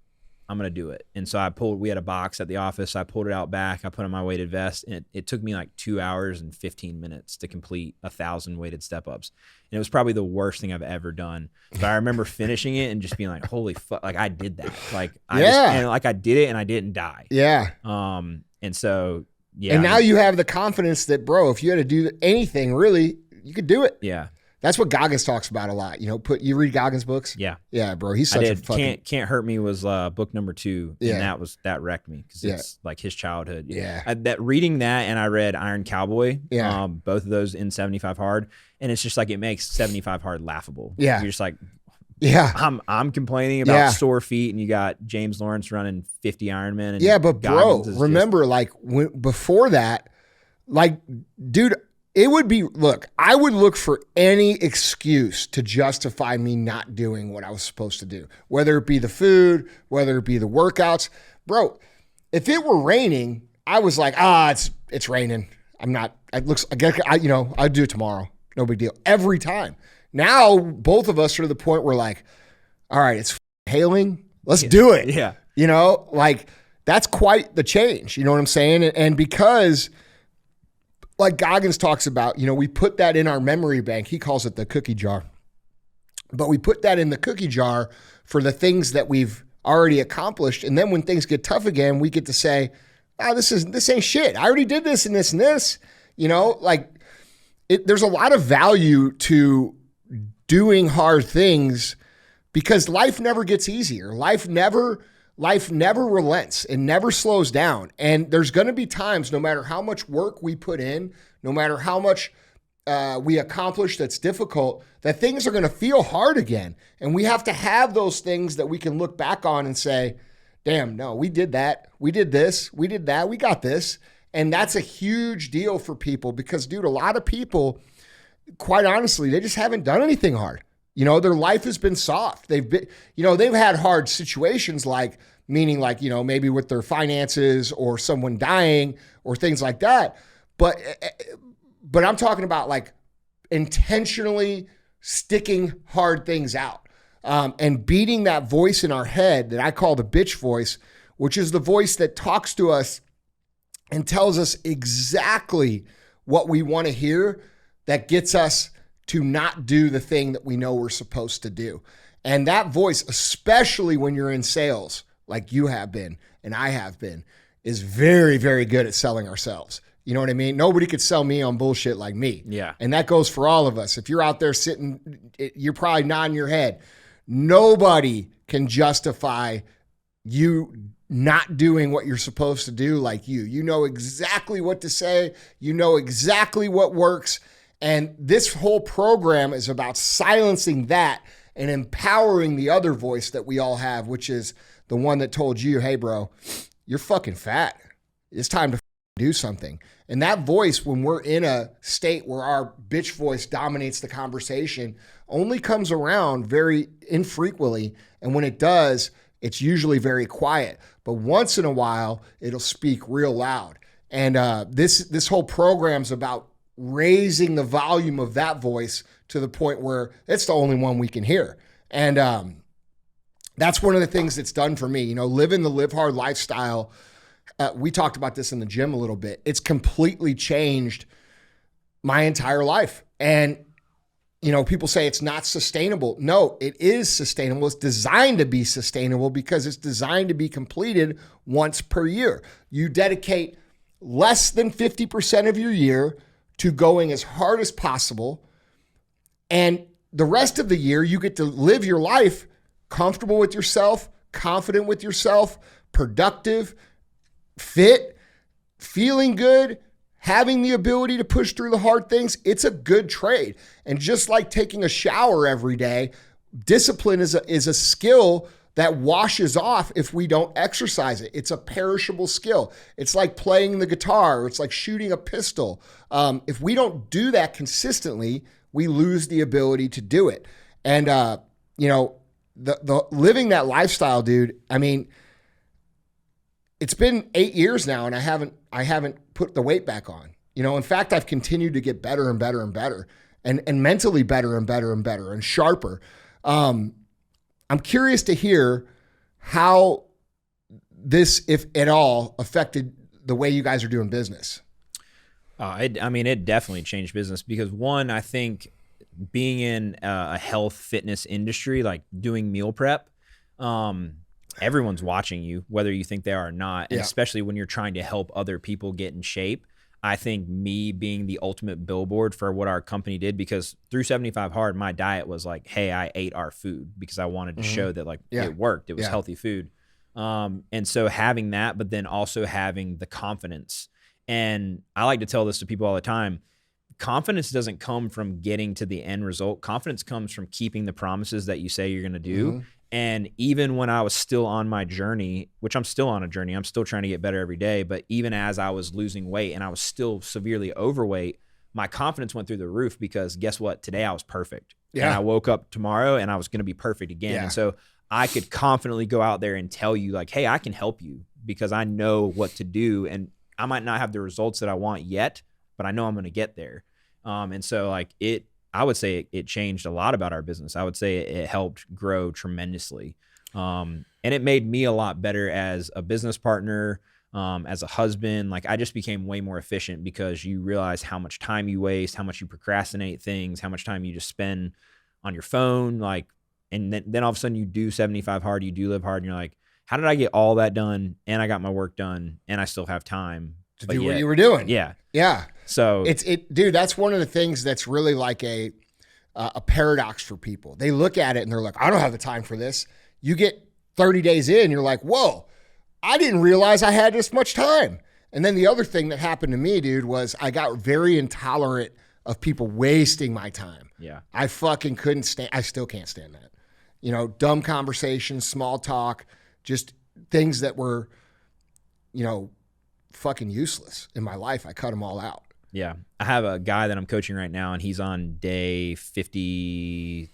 I'm going to do it. And so we had a box at the office. I pulled it out back. I put on my weighted vest, and it took me like 2 hours and 15 minutes to complete 1,000 weighted step ups. And it was probably the worst thing I've ever done. But I remember finishing it and just being like, holy fuck, like I did that. Like, I did it and I didn't die. Yeah. And so, yeah. And now you have the confidence that, bro, if you had to do anything, really, you could do it. Yeah. That's what Goggins talks about a lot. You know, you read Goggins' books? Yeah. Yeah, bro. He's such a fucking... Can't Hurt Me was book number 2. Yeah. And that wrecked me because it's like his childhood. Yeah. Reading that, and I read Iron Cowboy. Yeah. Both of those in 75 Hard. And it's just like, it makes 75 Hard laughable. Yeah. You're just like, yeah, I'm complaining about sore feet, and you got James Lawrence running 50 Ironman. And yeah, but bro, remember, like before that, like, dude, it would be, look, I would look for any excuse to justify me not doing what I was supposed to do, whether it be the food, whether it be the workouts. Bro, if it were raining, I was like, it's raining. I'm not, I'd do it tomorrow. No big deal. Every time. Now, both of us are to the point where like, all right, it's hailing. Let's do it. Yeah. You know, like that's quite the change. You know what I'm saying? And because like Goggins talks about, you know, we put that in our memory bank. He calls it the cookie jar. But we put that in the cookie jar for the things that we've already accomplished. And then when things get tough again, we get to say, this ain't shit. I already did this and this and this. You know, like there's a lot of value to doing hard things because life never gets easier. Life never relents. It never slows down. And there's going to be times, no matter how much work we put in, no matter how much we accomplish that's difficult, that things are going to feel hard again. And we have to have those things that we can look back on and say, damn, no, we did that. We did this. We did that. We got this. And that's a huge deal for people because, dude, a lot of people, quite honestly, they just haven't done anything hard. You know, their life has been soft. They've had hard situations meaning maybe with their finances or someone dying or things like that. But I'm talking about like intentionally sticking hard things out and beating that voice in our head that I call the bitch voice, which is the voice that talks to us and tells us exactly what we want to hear that gets us to not do the thing that we know we're supposed to do. And that voice, especially when you're in sales, like you have been and I have been, is very, very good at selling ourselves. You know what I mean? Nobody could sell me on bullshit like me. Yeah. And that goes for all of us. If you're out there sitting, you're probably nodding your head. Nobody can justify you not doing what you're supposed to do like you. You know exactly what to say. You know exactly what works. And this whole program is about silencing that and empowering the other voice that we all have, which is the one that told you, hey, bro, you're fucking fat. It's time to do something. And that voice, when we're in a state where our bitch voice dominates the conversation, only comes around very infrequently. And when it does, it's usually very quiet. But once in a while, it'll speak real loud. And this whole program's about raising the volume of that voice to the point where it's the only one we can hear. And that's one of the things that's done for me. You know, living the live hard lifestyle. We talked about this in the gym a little bit. It's completely changed my entire life. And, you know, people say it's not sustainable. No, it is sustainable. It's designed to be sustainable because it's designed to be completed once per year. You dedicate less than 50% of your year to going as hard as possible. And the rest of the year, you get to live your life comfortable with yourself, confident with yourself, productive, fit, feeling good, having the ability to push through the hard things. It's a good trade. And just like taking a shower every day, discipline is a skill that washes off if we don't exercise it. It's a perishable skill. It's like playing the guitar. It's like shooting a pistol. If we don't do that consistently, we lose the ability to do it. And, you know, the living that lifestyle, dude, I mean, it's been 8 years now and I haven't put the weight back on. You know, in fact, I've continued to get better and better and better and mentally better and better and better and sharper. I'm curious to hear how this, if at all, affected the way you guys are doing business. It definitely changed business because one, I think being in a health fitness industry, like doing meal prep, everyone's watching you, whether you think they are or not. And especially when you're trying to help other people get in shape. I think me being the ultimate billboard for what our company did, because through 75 Hard, my diet was like, hey, I ate our food because I wanted to show that it worked. It was healthy food. And so having that, but then also having the confidence. And I like to tell this to people all the time. Confidence doesn't come from getting to the end result. Confidence comes from keeping the promises that you say you're going to do. And even when I was still on my journey, which I'm still on a journey, I'm still trying to get better every day. But even as I was losing weight and I was still severely overweight, my confidence went through the roof because guess what? Today I was perfect. And I woke up tomorrow and I was going to be perfect again. And so I could confidently go out there and tell you like, hey, I can help you because I know what to do. And I might not have the results that I want yet, but I know I'm going to get there. And so like I would say it changed a lot about our business. I would say it helped grow tremendously. And it made me a lot better as a business partner, as a husband. Like I just became way more efficient because you realize how much time you waste, how much you procrastinate things, how much time you just spend on your phone. Like, and then all of a sudden you do 75 Hard, you do live hard. And you're like, how did I get all that done? And I got my work done and I still have time to do what you were doing. Yeah. Yeah. So dude, that's one of the things that's really like a paradox for people. They look at it and they're like, I don't have the time for this. You get 30 days in, you're like, whoa, I didn't realize I had this much time. And then the other thing that happened to me, dude, was I got very intolerant of people wasting my time. Yeah. I fucking couldn't stand, I still can't stand that. You know, dumb conversations, small talk, just things that were, you know, fucking useless in my life. I cut them all out. Yeah. I have a guy that I'm coaching right now and he's on day 58.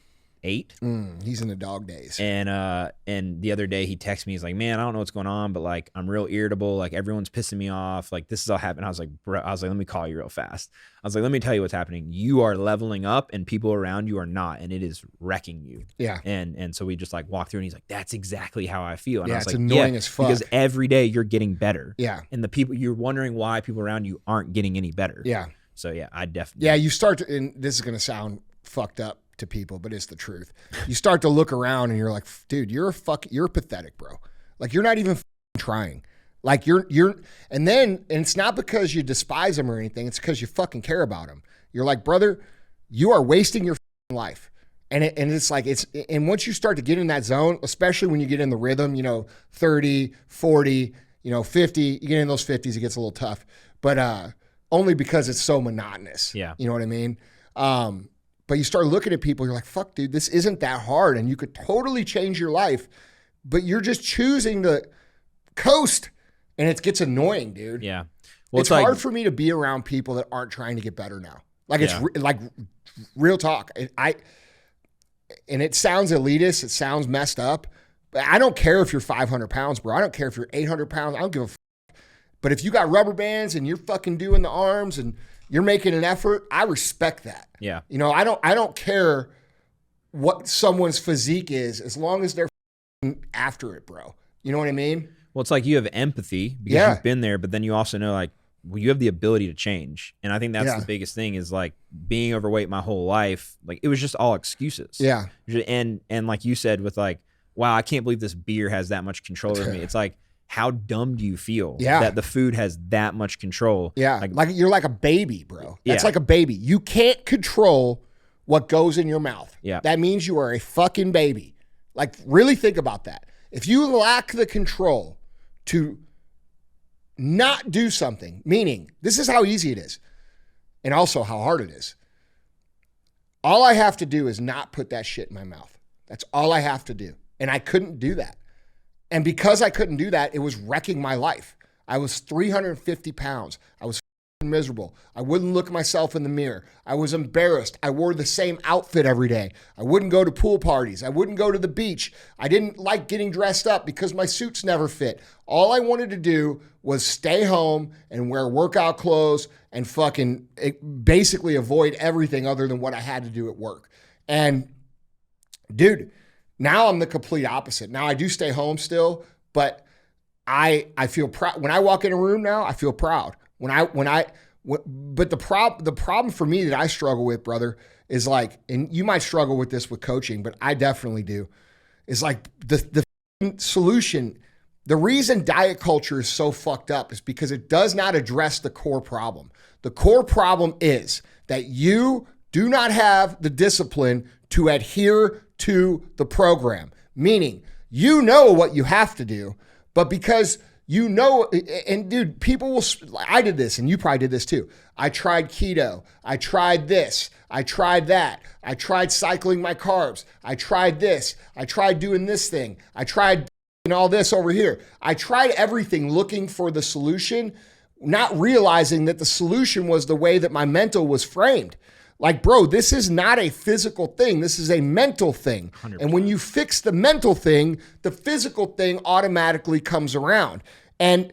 He's in the dog days. And the other day he texted me, he's like, man, I don't know what's going on, but like, I'm real irritable. Like everyone's pissing me off. Like this is all happening. I was like, bro, let me call you real fast. I was like, let me tell you what's happening. You are leveling up and people around you are not, and it is wrecking you. Yeah. And so we just like walked through and he's like, that's exactly how I feel. And I was it's like, annoying as fuck. Because every day you're getting better. Yeah. And the people, you're wondering why people around you aren't getting any better. Yeah. So yeah, I definitely. Yeah. You start to, and this is going to sound fucked up to people, but it's the truth. You start to look around and you're like, dude, you're pathetic, bro. Like you're not even trying. Like and it's not because you despise them or anything. It's because you fucking care about them. You're like, brother, you are wasting your life. And it's like, and once you start to get in that zone, especially when you get in the rhythm, 30, 40, 50, you get in those 50s, it gets a little tough, but only because it's so monotonous. Yeah. You know what I mean? But you start looking at people, you're like, fuck, dude, this isn't that hard. And you could totally change your life, but you're just choosing to coast, and it gets annoying, dude. Yeah. Well, it's hard for me to be around people that aren't trying to get better now. Like it's like real talk. And it sounds elitist. It sounds messed up. But I don't care if you're 500 pounds, bro. I don't care if you're 800 pounds. I don't give a fuck. But if you got rubber bands and you're fucking doing the arms and you're making an effort, I respect that. Yeah. I don't care what someone's physique is as long as they're after it, bro. You know what I mean? Well, it's like you have empathy because you've been there, but then you also know like, well, you have the ability to change. And I think that's the biggest thing is like being overweight my whole life. Like it was just all excuses. Yeah. And like you said with like, wow, I can't believe this beer has that much control over me. It's like, how dumb do you feel that the food has that much control? Yeah. Like you're like a baby, bro. That's like a baby. You can't control what goes in your mouth. Yeah. That means you are a fucking baby. Like really think about that. If you lack the control to not do something, meaning this is how easy it is and also how hard it is. All I have to do is not put that shit in my mouth. That's all I have to do. And I couldn't do that. And because I couldn't do that, it was wrecking my life. I was 350 pounds. I was miserable. I wouldn't look at myself in the mirror. I was embarrassed. I wore the same outfit every day. I wouldn't go to pool parties. I wouldn't go to the beach. I didn't like getting dressed up because my suits never fit. All I wanted to do was stay home and wear workout clothes and fucking basically avoid everything other than what I had to do at work. And dude, now I'm the complete opposite. Now I do stay home still, but I feel proud. When I walk in a room now, I feel proud. But the problem for me that I struggle with, brother, is like, and you might struggle with this with coaching, but I definitely do, is like the solution. The reason diet culture is so fucked up is because it does not address the core problem. The core problem is that you do not have the discipline to adhere to the program, meaning you know what you have to do, but because you know, and dude, people will, I did this and you probably did this too. I tried keto. I tried this. I tried that. I tried cycling my carbs. I tried this. I tried doing this thing. I tried all this over here. I tried everything looking for the solution, not realizing that the solution was the way that my mental was framed. Like, bro, this is not a physical thing. This is a mental thing. 100%. And when you fix the mental thing, the physical thing automatically comes around. And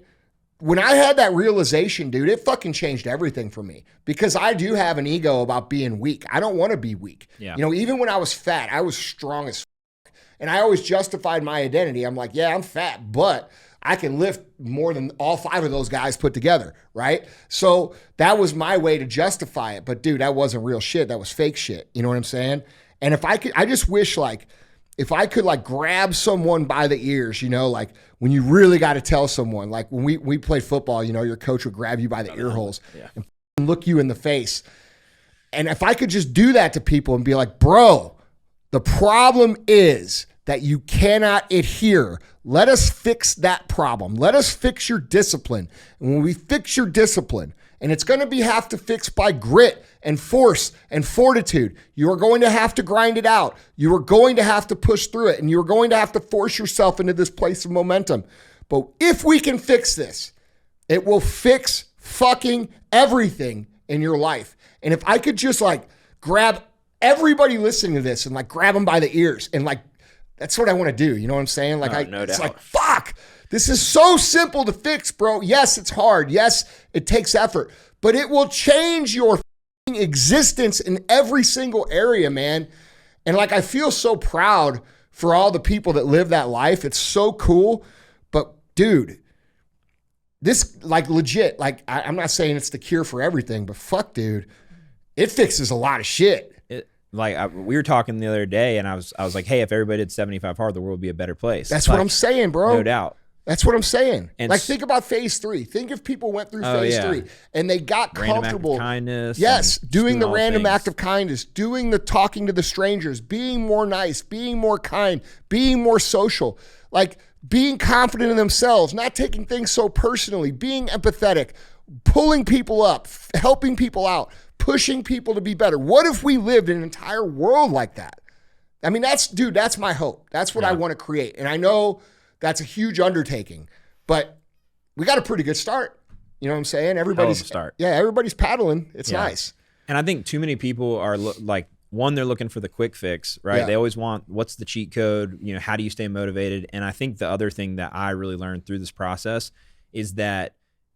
when I had that realization, dude, it fucking changed everything for me because I do have an ego about being weak. I don't want to be weak. Yeah. Even when I was fat, I was strong as fuck. And I always justified my identity. I'm like, yeah, I'm fat, but I can lift more than all 5 of those guys put together, right? So that was my way to justify it. But dude, that wasn't real shit. That was fake shit. You know what I'm saying? And if I could, I just wish like, if I could like grab someone by the ears, like when you really got to tell someone, like when we played football, your coach would grab you by the ear holes and look you in the face. And if I could just do that to people and be like, bro, the problem is that you cannot adhere. Let us fix that problem. Let us fix your discipline. And when we fix your discipline, and it's going to have to fix by grit and force and fortitude. You are going to have to grind it out. You are going to have to push through it, and you are going to have to force yourself into this place of momentum. But if we can fix this, it will fix fucking everything in your life. And if I could just like grab everybody listening to this and like grab them by the ears and like, that's what I want to do. You know what I'm saying? Like no it's doubt. like, fuck, this is so simple to fix, bro. Yes, it's hard. Yes, it takes effort, but it will change your existence in every single area, man. And like, I feel so proud for all the people that live that life. It's so cool. But dude, this like legit, like I'm not saying it's the cure for everything, but fuck, dude, it fixes a lot of shit. We were talking the other day, and I was like, hey, if everybody did 75 hard, the world would be a better place. That's what I'm saying, bro. No doubt. That's what I'm saying. And like, think about phase 3. Think if people went through Oh, phase yeah. 3 and they got Random act of comfortable. kindness. Yes, and doing the all random things. act of kindness, doing the talking to the strangers, being more nice, being more kind, being more social, like being confident in themselves, not taking things so personally, being empathetic, pulling people up, helping people out, pushing people to be better. What if we lived in an entire world like that? I mean, that's my hope. That's what I want to create. And I know that's a huge undertaking, but we got a pretty good start. You know what I'm saying? Everybody's start. Yeah, everybody's paddling. It's nice. And I think too many people are like, one, they're looking for the quick fix, right? Yeah. They always want, what's the cheat code? You know, how do you stay motivated? And I think the other thing that I really learned through this process is that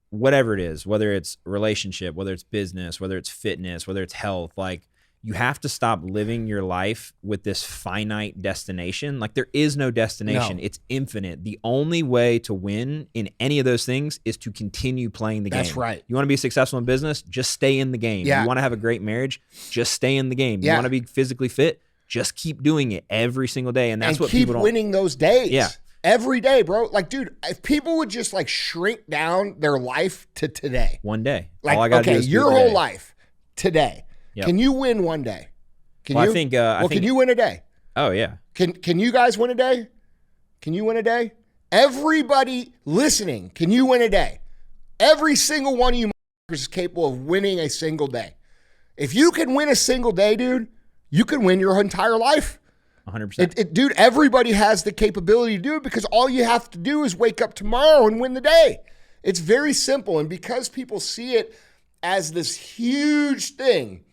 whatever it is, whether it's relationship, whether it's business, whether it's fitness, whether it's health, like, you have to stop living your life with this finite destination. Like, there is no destination. No. It's infinite. The only way to win in any of those things is to continue playing the game. That's right. You want to be successful in business? Just stay in the game. Yeah. You want to have a great marriage? Just stay in the game. You Yeah. want to be physically fit? Just keep doing it every single day. And that's what keep people don't. winning those days. Yeah. Every day, bro. Like, dude, if people would just like shrink down their life to today. One day. Like, All I gotta do okay, is do your it whole today. life today. Yep. Can you win one day? Can Well, you? I think. Can you win a day? Oh yeah. Can you guys win a day? Can you win a day? Everybody listening, can you win a day? Every single one of you is capable of winning a single day. If you can win a single day, dude, you can win your entire life. 100%. Dude, everybody has the capability to do it because all you have to do is wake up tomorrow and win the day. It's very simple. And because people see it as this huge thing,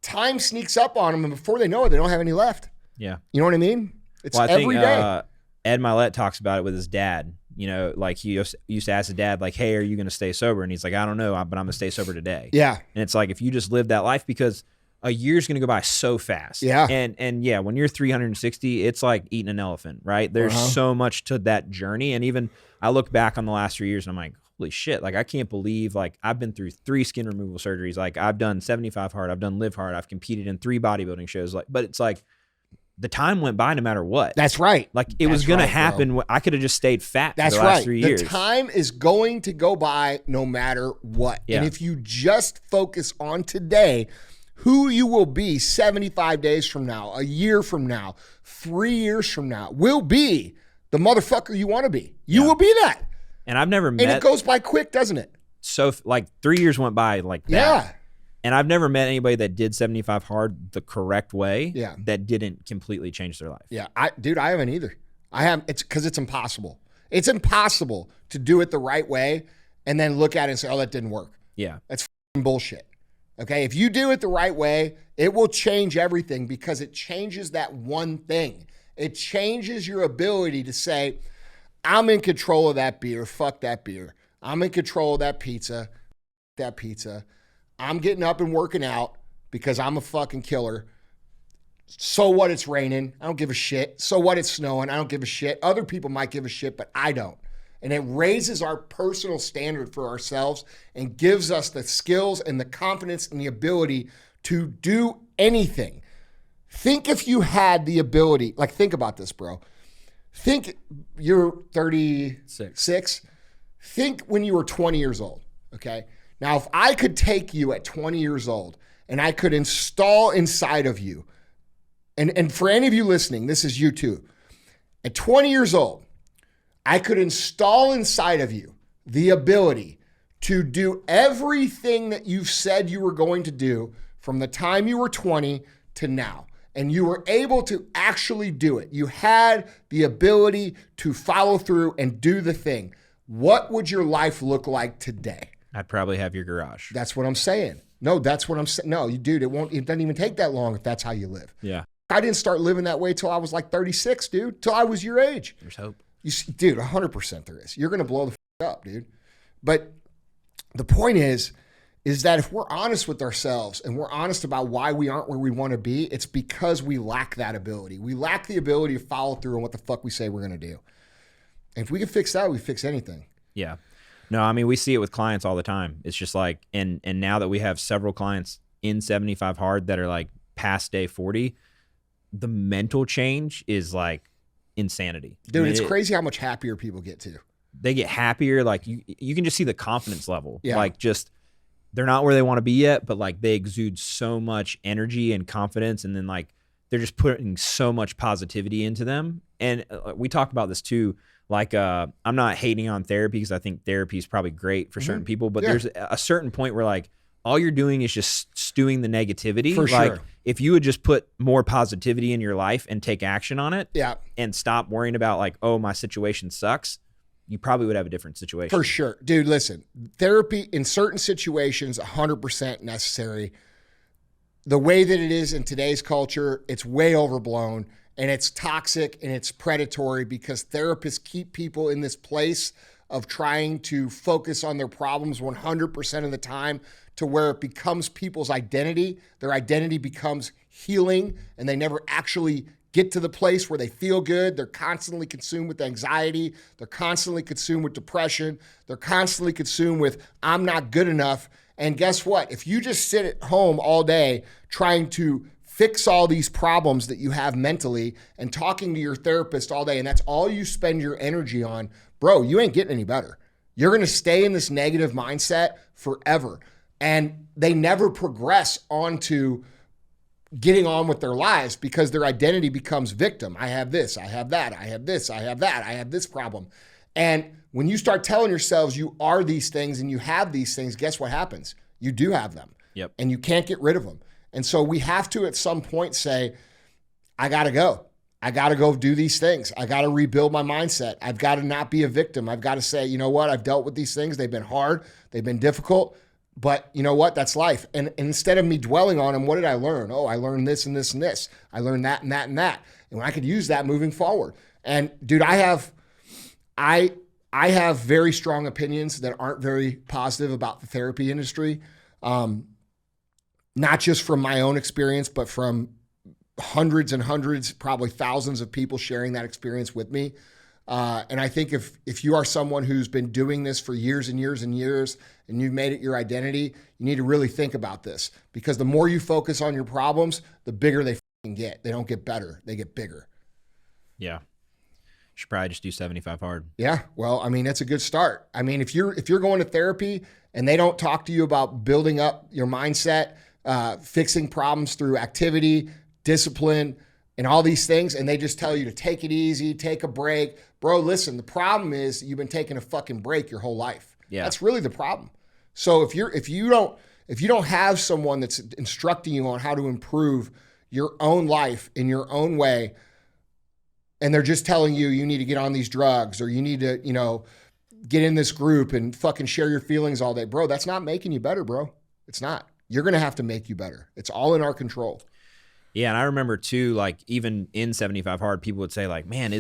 time sneaks up on them, and before they know it, they don't have any left. Yeah. You know what I mean? It's Well, I every think, day. Ed Milet talks about it with his dad. You know, like he used to ask his dad, like, hey, are you going to stay sober? And he's like, I don't know, but I'm going to stay sober today. Yeah. And it's like, if you just live that life, because a year's going to go by so fast. Yeah. And yeah, when you're 360, it's like eating an elephant, right? There's so much to that journey. And even I look back on the last 3 years and I'm like, holy shit, like I can't believe, like I've been through 3 skin removal surgeries. Like I've done 75 hard, I've done live hard, I've competed in 3 bodybuilding shows. Like, but it's like the time went by no matter what. That's right. Like it was going right, to happen. I could have just stayed fat That's for the last right. 3 years. The time is going to go by no matter what. Yeah. And if you just focus on today, who you will be 75 days from now, a year from now, 3 years from now, will be the motherfucker you want to be. You will be that. And I've never And met it goes by quick, doesn't it? so like 3 years went by like that. Yeah. And I've never met anybody that did 75 hard the correct way. Yeah. That didn't completely change their life. Yeah. I haven't either. It's because it's impossible. It's impossible to do it the right way and then look at it and say, oh, that didn't work. Yeah. That's f***ing bullshit. Okay. If you do it the right way, it will change everything because it changes that one thing. It changes your ability to say, I'm in control of that beer. Fuck that beer. I'm in control of that pizza. That pizza. I'm getting up and working out because I'm a fucking killer. So what it's raining? I don't give a shit. So what it's snowing? I don't give a shit. Other people might give a shit, but I don't. And it raises our personal standard for ourselves and gives us the skills and the confidence and the ability to do anything. Think if you had the ability, like think about this, bro. Think you're 36. Think when you were 20 years old, okay? Now, if I could take you at 20 years old and I could install inside of you, and for any of you listening, this is you too. At 20 years old, I could install inside of you the ability to do everything that you've said you were going to do from the time you were 20 to now. And you were able to actually do it. You had the ability to follow through and do the thing. What would your life look like today? I'd probably have your garage. That's what I'm saying. No, that's what I'm saying. No, you dude, it doesn't even take that long if that's how you live. Yeah. I didn't start living that way till I was like 36, dude. Till I was your age. There's hope. You see, dude, 100% there is. You're going to blow the up, dude. But the point is that if we're honest with ourselves and we're honest about why we aren't where we want to be, it's because we lack that ability. We lack the ability to follow through on what the fuck we say we're going to do. And if we can fix that, we fix anything. Yeah. No, I mean, we see it with clients all the time. It's just like, and now that we have several clients in 75 hard that are like past day 40, the mental change is like insanity. Dude, it's crazy how much happier people get too. they get happier. Like you can just see the confidence level. Yeah. Like just they're not where they want to be yet, but like they exude so much energy and confidence, and then like they're just putting so much positivity into them. And we talked about this too. Like I'm not hating on therapy because I think therapy is probably great for certain people, but there's a certain point where like all you're doing is just stewing the negativity. For like sure. if you would just put more positivity in your life and take action on it, Yeah. and stop worrying about like, oh, my situation sucks, you probably would have a different situation. For sure. Dude, listen, therapy in certain situations, 100% necessary. The way that it is in today's culture, it's way overblown and it's toxic and it's predatory because therapists keep people in this place of trying to focus on their problems 100% of the time to where it becomes people's identity. Their identity becomes healing and they never actually get to the place where they feel good. They're constantly consumed with anxiety. They're constantly consumed with depression. They're constantly consumed with, I'm not good enough. And guess what? If you just sit at home all day trying to fix all these problems that you have mentally and talking to your therapist all day, and that's all you spend your energy on, bro, you ain't getting any better. You're going to stay in this negative mindset forever. And they never progress onto getting on with their lives because their identity becomes victim. I have this, I have that, I have this, I have that, I have this problem. And when you start telling yourselves you are these things and you have these things, guess what happens? You do have them. Yep. And you can't get rid of them. And so we have to at some point say, I got to go. I got to go do these things. I got to rebuild my mindset. I've got to not be a victim. I've got to say, you know what? I've dealt with these things. They've been hard. They've been difficult. But you know what? That's life. And instead of me dwelling on them, what did I learn? Oh, I learned this and this and this. I learned that and that and that. And I could use that moving forward. And dude, I have very strong opinions that aren't very positive about the therapy industry. Not just from my own experience, but from hundreds and hundreds, probably thousands of people sharing that experience with me. And I think if you are someone who's been doing this for years and years and years, and you've made it your identity, you need to really think about this because the more you focus on your problems, the bigger they fucking get. They don't get better. They get bigger. Yeah. Should probably just do 75 hard. Yeah. Well, I mean, that's a good start. I mean, if you're going to therapy and they don't talk to you about building up your mindset, fixing problems through activity, discipline, and all these things, and they just tell you to take it easy, take a break. Bro, listen, the problem is you've been taking a fucking break your whole life. Yeah. That's really the problem. So if you don't have someone that's instructing you on how to improve your own life in your own way, and they're just telling you you need to get on these drugs or you need to, get in this group and fucking share your feelings all day, bro, that's not making you better, bro. It's not. You're going to have to make you better. It's all in our control. Yeah, and I remember too, like even in 75 hard, people would say like, man,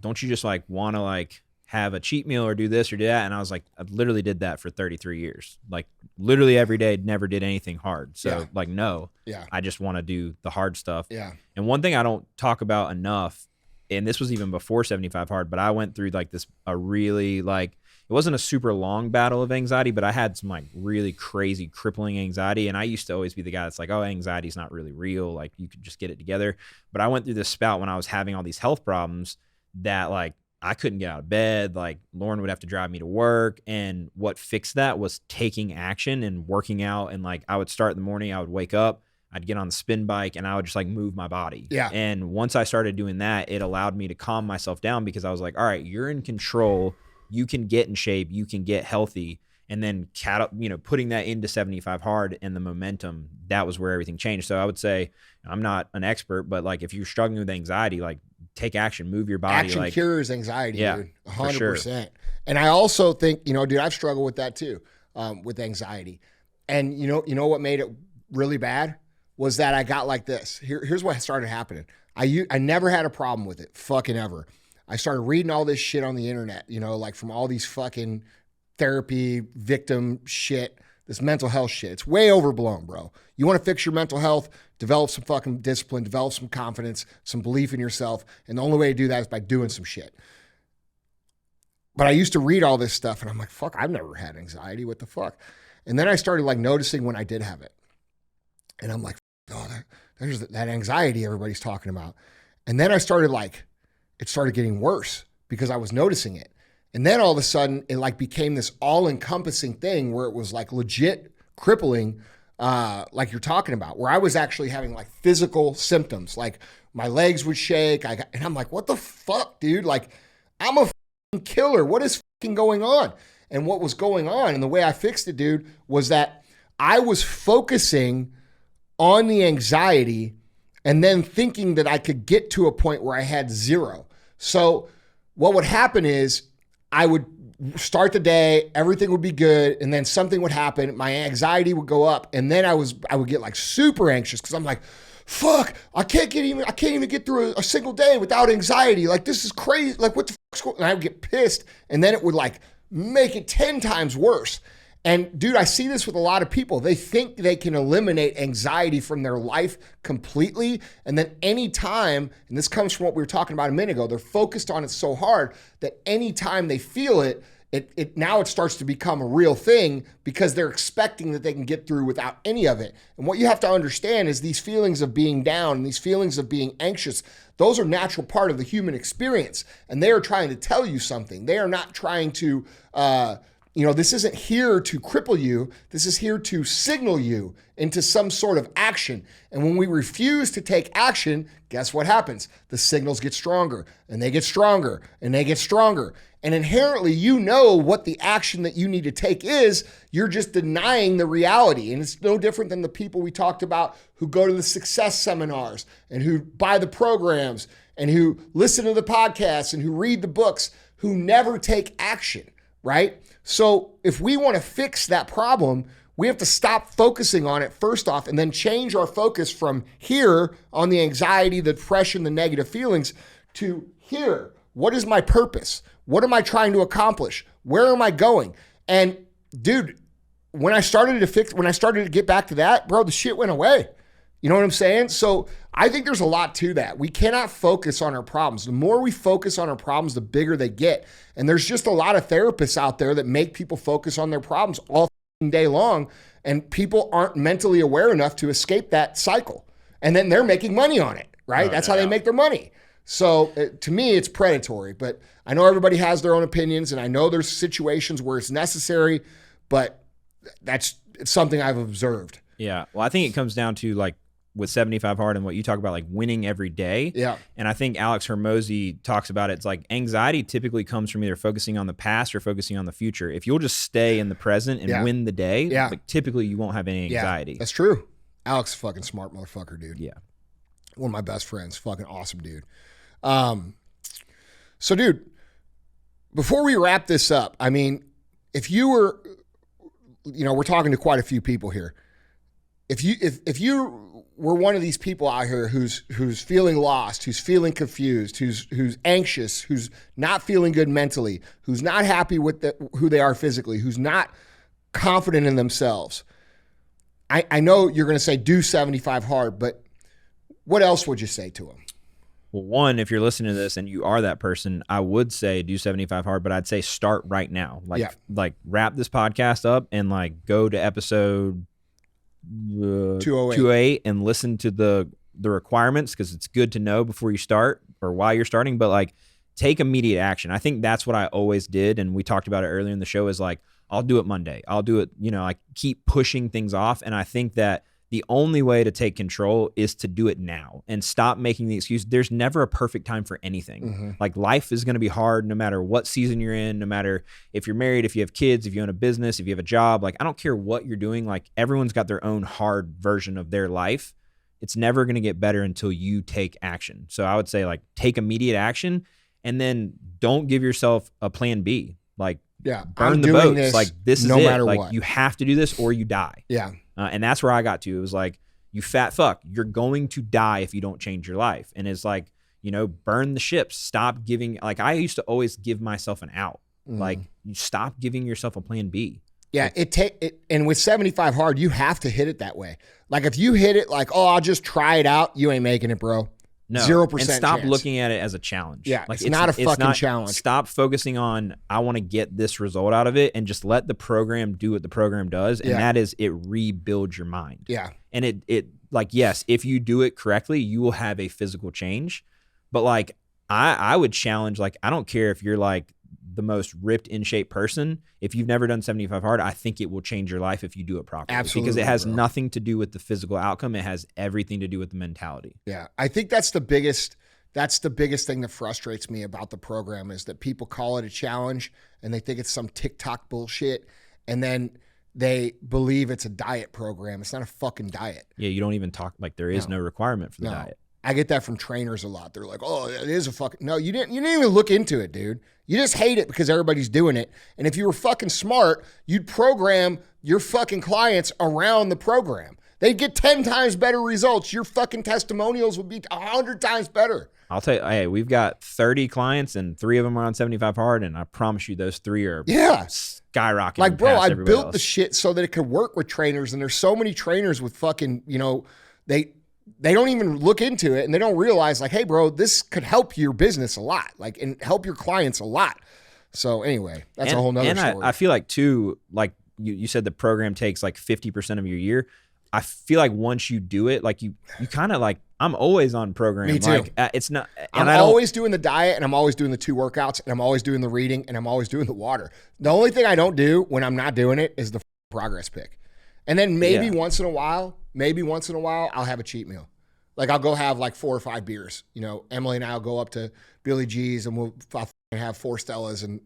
don't you just like want to like have a cheat meal or do this or do that? And I was like, I literally did that for 33 years. Like literally every day, never did anything hard. So like, no, I just want to do the hard stuff. Yeah. And one thing I don't talk about enough, and this was even before 75 hard, but I went through like a really like, it wasn't a super long battle of anxiety, but I had some like really crazy crippling anxiety. And I used to always be the guy that's like, oh, anxiety is not really real. Like you could just get it together. But I went through this spout when I was having all these health problems that like I couldn't get out of bed. Like Lauren would have to drive me to work. And what fixed that was taking action and working out. And like I would start in the morning, I would wake up, I'd get on the spin bike and I would just like move my body. Yeah. And once I started doing that, it allowed me to calm myself down because I was like, all right, you're in control. You can get in shape, you can get healthy, and then putting that into 75 hard and the momentum, that was where everything changed. So I would say, I'm not an expert, but like if you're struggling with anxiety, like take action, move your body. Action like cures anxiety, dude, 100%. Sure. And I also think, dude, I've struggled with that too, with anxiety. And you know what made it really bad was that I got like this. Here's what started happening. I never had a problem with it, fucking ever. I started reading all this shit on the internet, like from all these fucking therapy, victim shit, this mental health shit. It's way overblown, bro. You want to fix your mental health, develop some fucking discipline, develop some confidence, some belief in yourself. And the only way to do that is by doing some shit. But I used to read all this stuff and I'm like, fuck, I've never had anxiety. What the fuck? And then I started like noticing when I did have it. And I'm like, oh, there's that anxiety everybody's talking about. And then I started it started getting worse because I was noticing it. And then all of a sudden it like became this all encompassing thing where it was like legit crippling, like you're talking about, where I was actually having like physical symptoms, like my legs would shake. And I'm like, what the fuck, dude? Like, I'm a fucking killer. What is fucking going on? And what was going on, and the way I fixed it, dude, was that I was focusing on the anxiety and then thinking that I could get to a point where I had zero. So what would happen is I would start the day, everything would be good, and then something would happen, my anxiety would go up, and then I would get like super anxious because I'm like, fuck, I can't even get through a single day without anxiety. Like, this is crazy. Like, what the fuck's going on? And I would get pissed, and then it would like make it 10 times worse. And dude, I see this with a lot of people. They think they can eliminate anxiety from their life completely. And then anytime, and this comes from what we were talking about a minute ago, they're focused on it so hard that anytime they feel it, now it starts to become a real thing because they're expecting that they can get through without any of it. And what you have to understand is these feelings of being down and these feelings of being anxious, those are natural part of the human experience. And they are trying to tell you something. They are not trying to, this isn't here to cripple you. This is here to signal you into some sort of action. And when we refuse to take action, guess what happens? The signals get stronger and they get stronger and they get stronger. And inherently, you know what the action that you need to take is. You're just denying the reality. And it's no different than the people we talked about who go to the success seminars and who buy the programs and who listen to the podcasts and who read the books, who never take action, right? So if we want to fix that problem, we have to stop focusing on it first off and then change our focus from here on the anxiety, the depression, the negative feelings to here. What is my purpose? What am I trying to accomplish? Where am I going? And dude, when I started to get back to that, bro, the shit went away. You know what I'm saying? So I think there's a lot to that. We cannot focus on our problems. The more we focus on our problems, the bigger they get. And there's just a lot of therapists out there that make people focus on their problems all day long. And people aren't mentally aware enough to escape that cycle. And then they're making money on it, right? That's how they make their money. So to me, it's predatory, but I know everybody has their own opinions and I know there's situations where it's necessary, but it's something I've observed. Yeah. Well, I think it comes down to like with 75 Hard and what you talk about, like winning every day. Yeah. And I think Alex Hormozy talks about it. It's like anxiety typically comes from either focusing on the past or focusing on the future. If you'll just stay in the present and win the day, like typically you won't have any anxiety. Yeah, that's true. Alex is a fucking smart motherfucker, dude. Yeah. One of my best friends, fucking awesome dude. So dude, before we wrap this up, I mean, if you were, we're talking to quite a few people here. If you were one of these people out here who's feeling lost, who's feeling confused, who's anxious, who's not feeling good mentally, who's not happy with who they are physically, who's not confident in themselves, I know you're going to say do 75 Hard, but what else would you say to them? Well, one, if you're listening to this and you are that person, I would say do 75 Hard, but I'd say start right now. Like wrap this podcast up and like go to episode 208 and listen to the requirements, because it's good to know before you start or while you're starting, but like take immediate action. I think that's what I always did. And we talked about it earlier in the show is like, I'll do it Monday. I'll do it, I keep pushing things off. And I think that the only way to take control is to do it now and stop making the excuse. There's never a perfect time for anything. Mm-hmm. Like life is going to be hard no matter what season you're in, no matter if you're married, if you have kids, if you own a business, if you have a job. Like I don't care what you're doing. Like everyone's got their own hard version of their life. It's never going to get better until you take action. So I would say like take immediate action and then don't give yourself a plan B. Like burn the boats. Like this is it. Like what. You have to do this or you die. Yeah. And that's where I got to. It was like, you fat fuck, you're going to die if you don't change your life. And it's like, burn the ships. Stop giving. Like I used to always give myself an out. Like you stop giving yourself a plan B. Yeah, and with 75 Hard, you have to hit it that way. Like if you hit it like, oh, I'll just try it out, you ain't making it, bro. No, 0% and stop chance. Looking at it as a challenge. Yeah, like it's not a fucking challenge. Stop focusing on, I want to get this result out of it, and just let the program do what the program does, and that is it rebuilds your mind. Yeah. And it like, yes, if you do it correctly, you will have a physical change. But like, I would challenge, like, I don't care if you're like the most ripped in shape person, if you've never done 75 hard, I think it will change your life if you do it properly. Absolutely, because it has bro. nothing to do with the physical outcome. It has everything to do with the mentality. Yeah. I think that's the biggest thing that frustrates me about the program is that people call it a challenge and they think it's some TikTok bullshit. And then they believe it's a diet program. It's not a fucking diet. Yeah, you don't even talk, like there is no requirement for the diet. I get that from trainers a lot. They're like, "Oh, it is a fucking..." No, you didn't even look into it, dude. You just hate it because everybody's doing it. And if you were fucking smart, you'd program your fucking clients around the program. They'd get 10 times better results. Your fucking testimonials would be 100 times better. I'll tell you, hey, we've got 30 clients and 3 of them are on 75 hard, and I promise you those 3 are skyrocketing. Like, bro, past I everybody built else. the shit so that it could work with trainers, and there's so many trainers with fucking, they don't even look into it, and they don't realize, like, hey, bro, this could help your business a lot, like, and help your clients a lot. So anyway, that's a whole nother story. And I feel like too, like you said, the program takes like 50% of your year. I feel like once you do it, like you kind of like, I'm always on program. Me too. Like it's not. I'm always doing the diet, and I'm always doing the 2 workouts, and I'm always doing the reading, and I'm always doing the water. The only thing I don't do when I'm not doing it is the progress pick. And then maybe once in a while, I'll have a cheat meal. Like I'll go have like 4 or 5 beers. Emily and I'll go up to Billy G's and I'll have 4 Stellas and,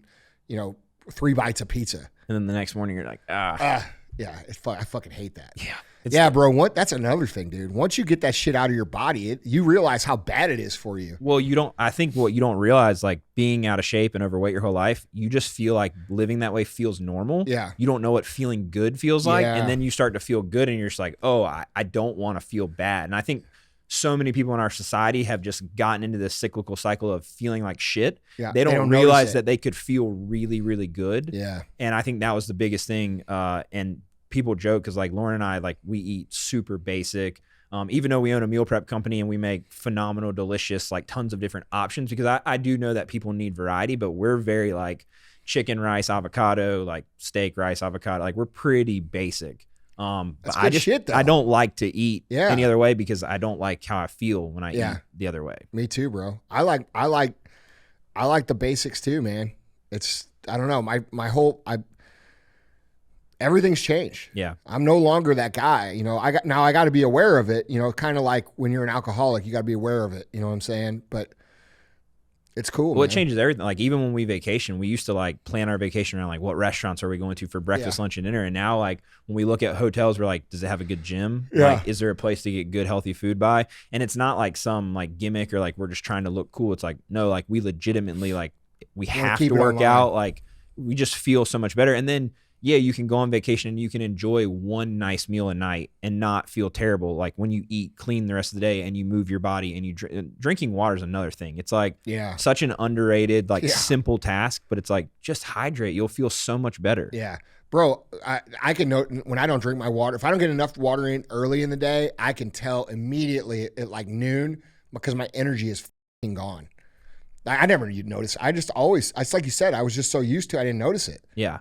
3 bites of pizza. And then the next morning you're like, yeah, I fucking hate that. Yeah. Yeah, bro. That's another thing, dude. Once you get that shit out of your body, you realize how bad it is for you. Well, I think what you don't realize, like being out of shape and overweight your whole life, you just feel like living that way feels normal. Yeah. You don't know what feeling good feels like. Yeah. And then you start to feel good and you're just like, oh, I don't want to feel bad. And I think so many people in our society have just gotten into this cyclical cycle of feeling like shit. Yeah. They don't realize that they could feel really, really good. Yeah. And I think that was the biggest thing. And people joke because like Lauren and I, like we eat super basic. Even though we own a meal prep company and we make phenomenal, delicious, like tons of different options, because I do know that people need variety, but we're very like chicken, rice, avocado, like steak, rice, avocado. Like we're pretty basic. That's but good shit, though. I don't like to eat Yeah. any other way because I don't like how I feel when I eat the other way. Me too, bro. I like the basics too, man. I don't know. Everything's changed. Yeah. I'm no longer that guy. I got to be aware of it, kind of like when you're an alcoholic, you got to be aware of it. You know what I'm saying? But it's cool. Well, man. it changes everything. Like even when we vacation, we used to like plan our vacation around like what restaurants are we going to for breakfast, lunch, and dinner. And now like when we look at hotels, we're like, does it have a good gym? Yeah. Like, is there a place to get good, healthy food by? And it's not like some like gimmick or like we're just trying to look cool. It's like, no, like we legitimately like we have to keep it work online. out. Like we just feel so much better. And then yeah, you can go on vacation and you can enjoy one nice meal a night and not feel terrible. Like when you eat clean the rest of the day and you move your body and you drinking water is another thing. It's like such an underrated, like simple task, but it's like just hydrate. You'll feel so much better. Yeah. Bro, I can note when I don't drink my water, if I don't get enough water in early in the day, I can tell immediately at like noon because my energy is fucking gone. I never notice. It's like you said, I was just so used to it, I didn't notice it. Yeah.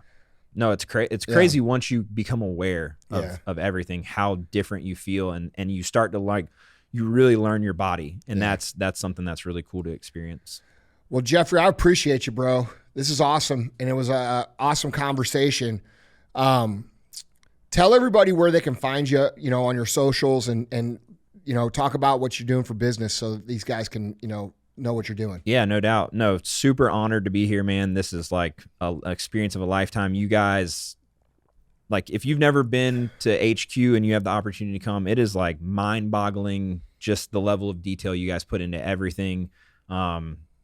No, it's crazy once you become aware of everything, how different you feel, and you start to like, you really learn your body, and that's something that's really cool to experience. Well, Jeffrey, I appreciate you, bro. This is awesome, and it was a awesome conversation. Tell everybody where they can find you, on your socials, and talk about what you're doing for business, so that these guys can, know what you're doing. Yeah, no doubt. No, super honored to be here, man. This is like an experience of a lifetime. You guys, like if you've never been to HQ and you have the opportunity to come, it is like mind-boggling just the level of detail you guys put into everything.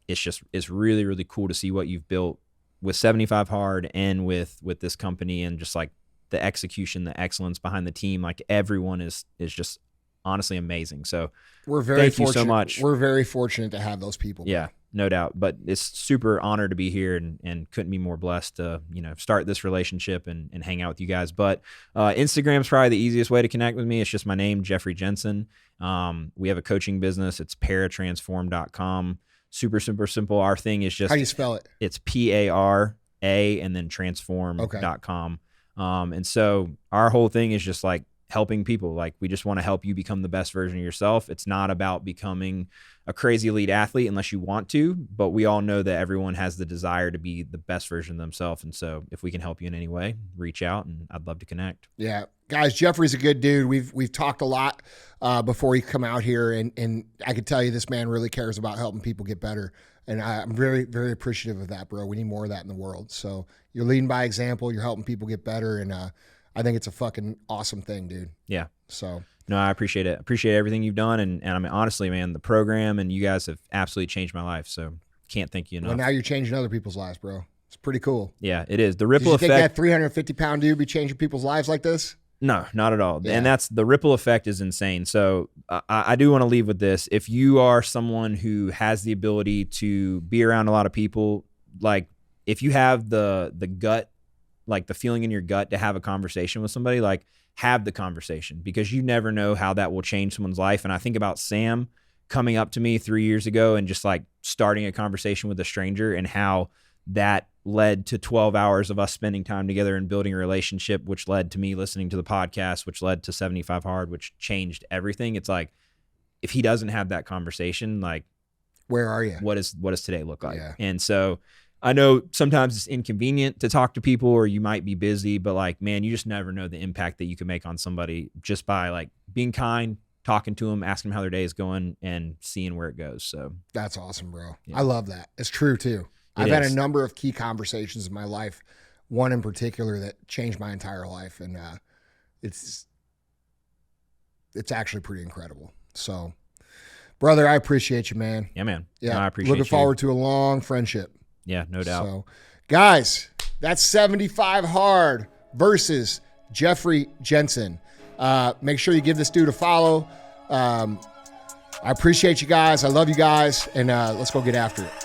It's really, really cool to see what you've built with 75 Hard and with this company, and just like the execution, the excellence behind the team. Like everyone is just honestly amazing. So we're very thank fortunate. you so much. We're very fortunate to have those people. Yeah, no doubt. But it's super honored to be here, and couldn't be more blessed to, start this relationship and hang out with you guys. But Instagram's probably the easiest way to connect with me. It's just my name, Jeffrey Jensen. We have a coaching business. It's paratransform.com. Super, super simple. Our thing is just, how do you spell it? It's PARA and then transform.com. And so our whole thing is just like helping people. Like, we just want to help you become the best version of yourself. It's not about becoming a crazy elite athlete unless you want to, but we all know that everyone has the desire to be the best version of themselves. And so if we can help you in any way, reach out, and I'd love to connect. Yeah. Guys, Jeffrey's a good dude. We've talked a lot before he come out here, and I can tell you this man really cares about helping people get better. And I'm very, very appreciative of that, bro. We need more of that in the world. So you're leading by example. You're helping people get better. And I think it's a fucking awesome thing, dude. Yeah. So no, I appreciate it. Appreciate everything you've done. And I mean, honestly, man, the program and you guys have absolutely changed my life. So can't thank you enough. Well, now you're changing other people's lives, bro. It's pretty cool. Yeah, it is. The Did ripple you effect. think that 350-pound dude be changing people's lives like this? No, not at all. Yeah. And that's the ripple effect is insane. So I do want to leave with this. If you are someone who has the ability to be around a lot of people, like if you have the gut, like the feeling in your gut to have a conversation with somebody, like have the conversation, because you never know how that will change someone's life. And I think about Sam coming up to me 3 years ago and just like starting a conversation with a stranger, and how that led to 12 hours of us spending time together and building a relationship, which led to me listening to the podcast, which led to 75 Hard, which changed everything. It's like, if he doesn't have that conversation, like, Where are you? what does today look like? Yeah. And so I know sometimes it's inconvenient to talk to people, or you might be busy, but like, man, you just never know the impact that you can make on somebody just by like being kind, talking to them, asking them how their day is going, and seeing where it goes. So That's awesome, bro. Yeah. I love that. It's true too. It I've had a is. number of key conversations in my life, one in particular that changed my entire life, and it's actually pretty incredible. So, brother, I appreciate you, man. yeah, man. Yeah, No, I appreciate looking you. forward to a long friendship. Yeah, no doubt. So, guys, that's 75 Hard versus Jeffrey Jensen. Make sure you give this dude a follow. I appreciate you guys. I love you guys, and let's go get after it.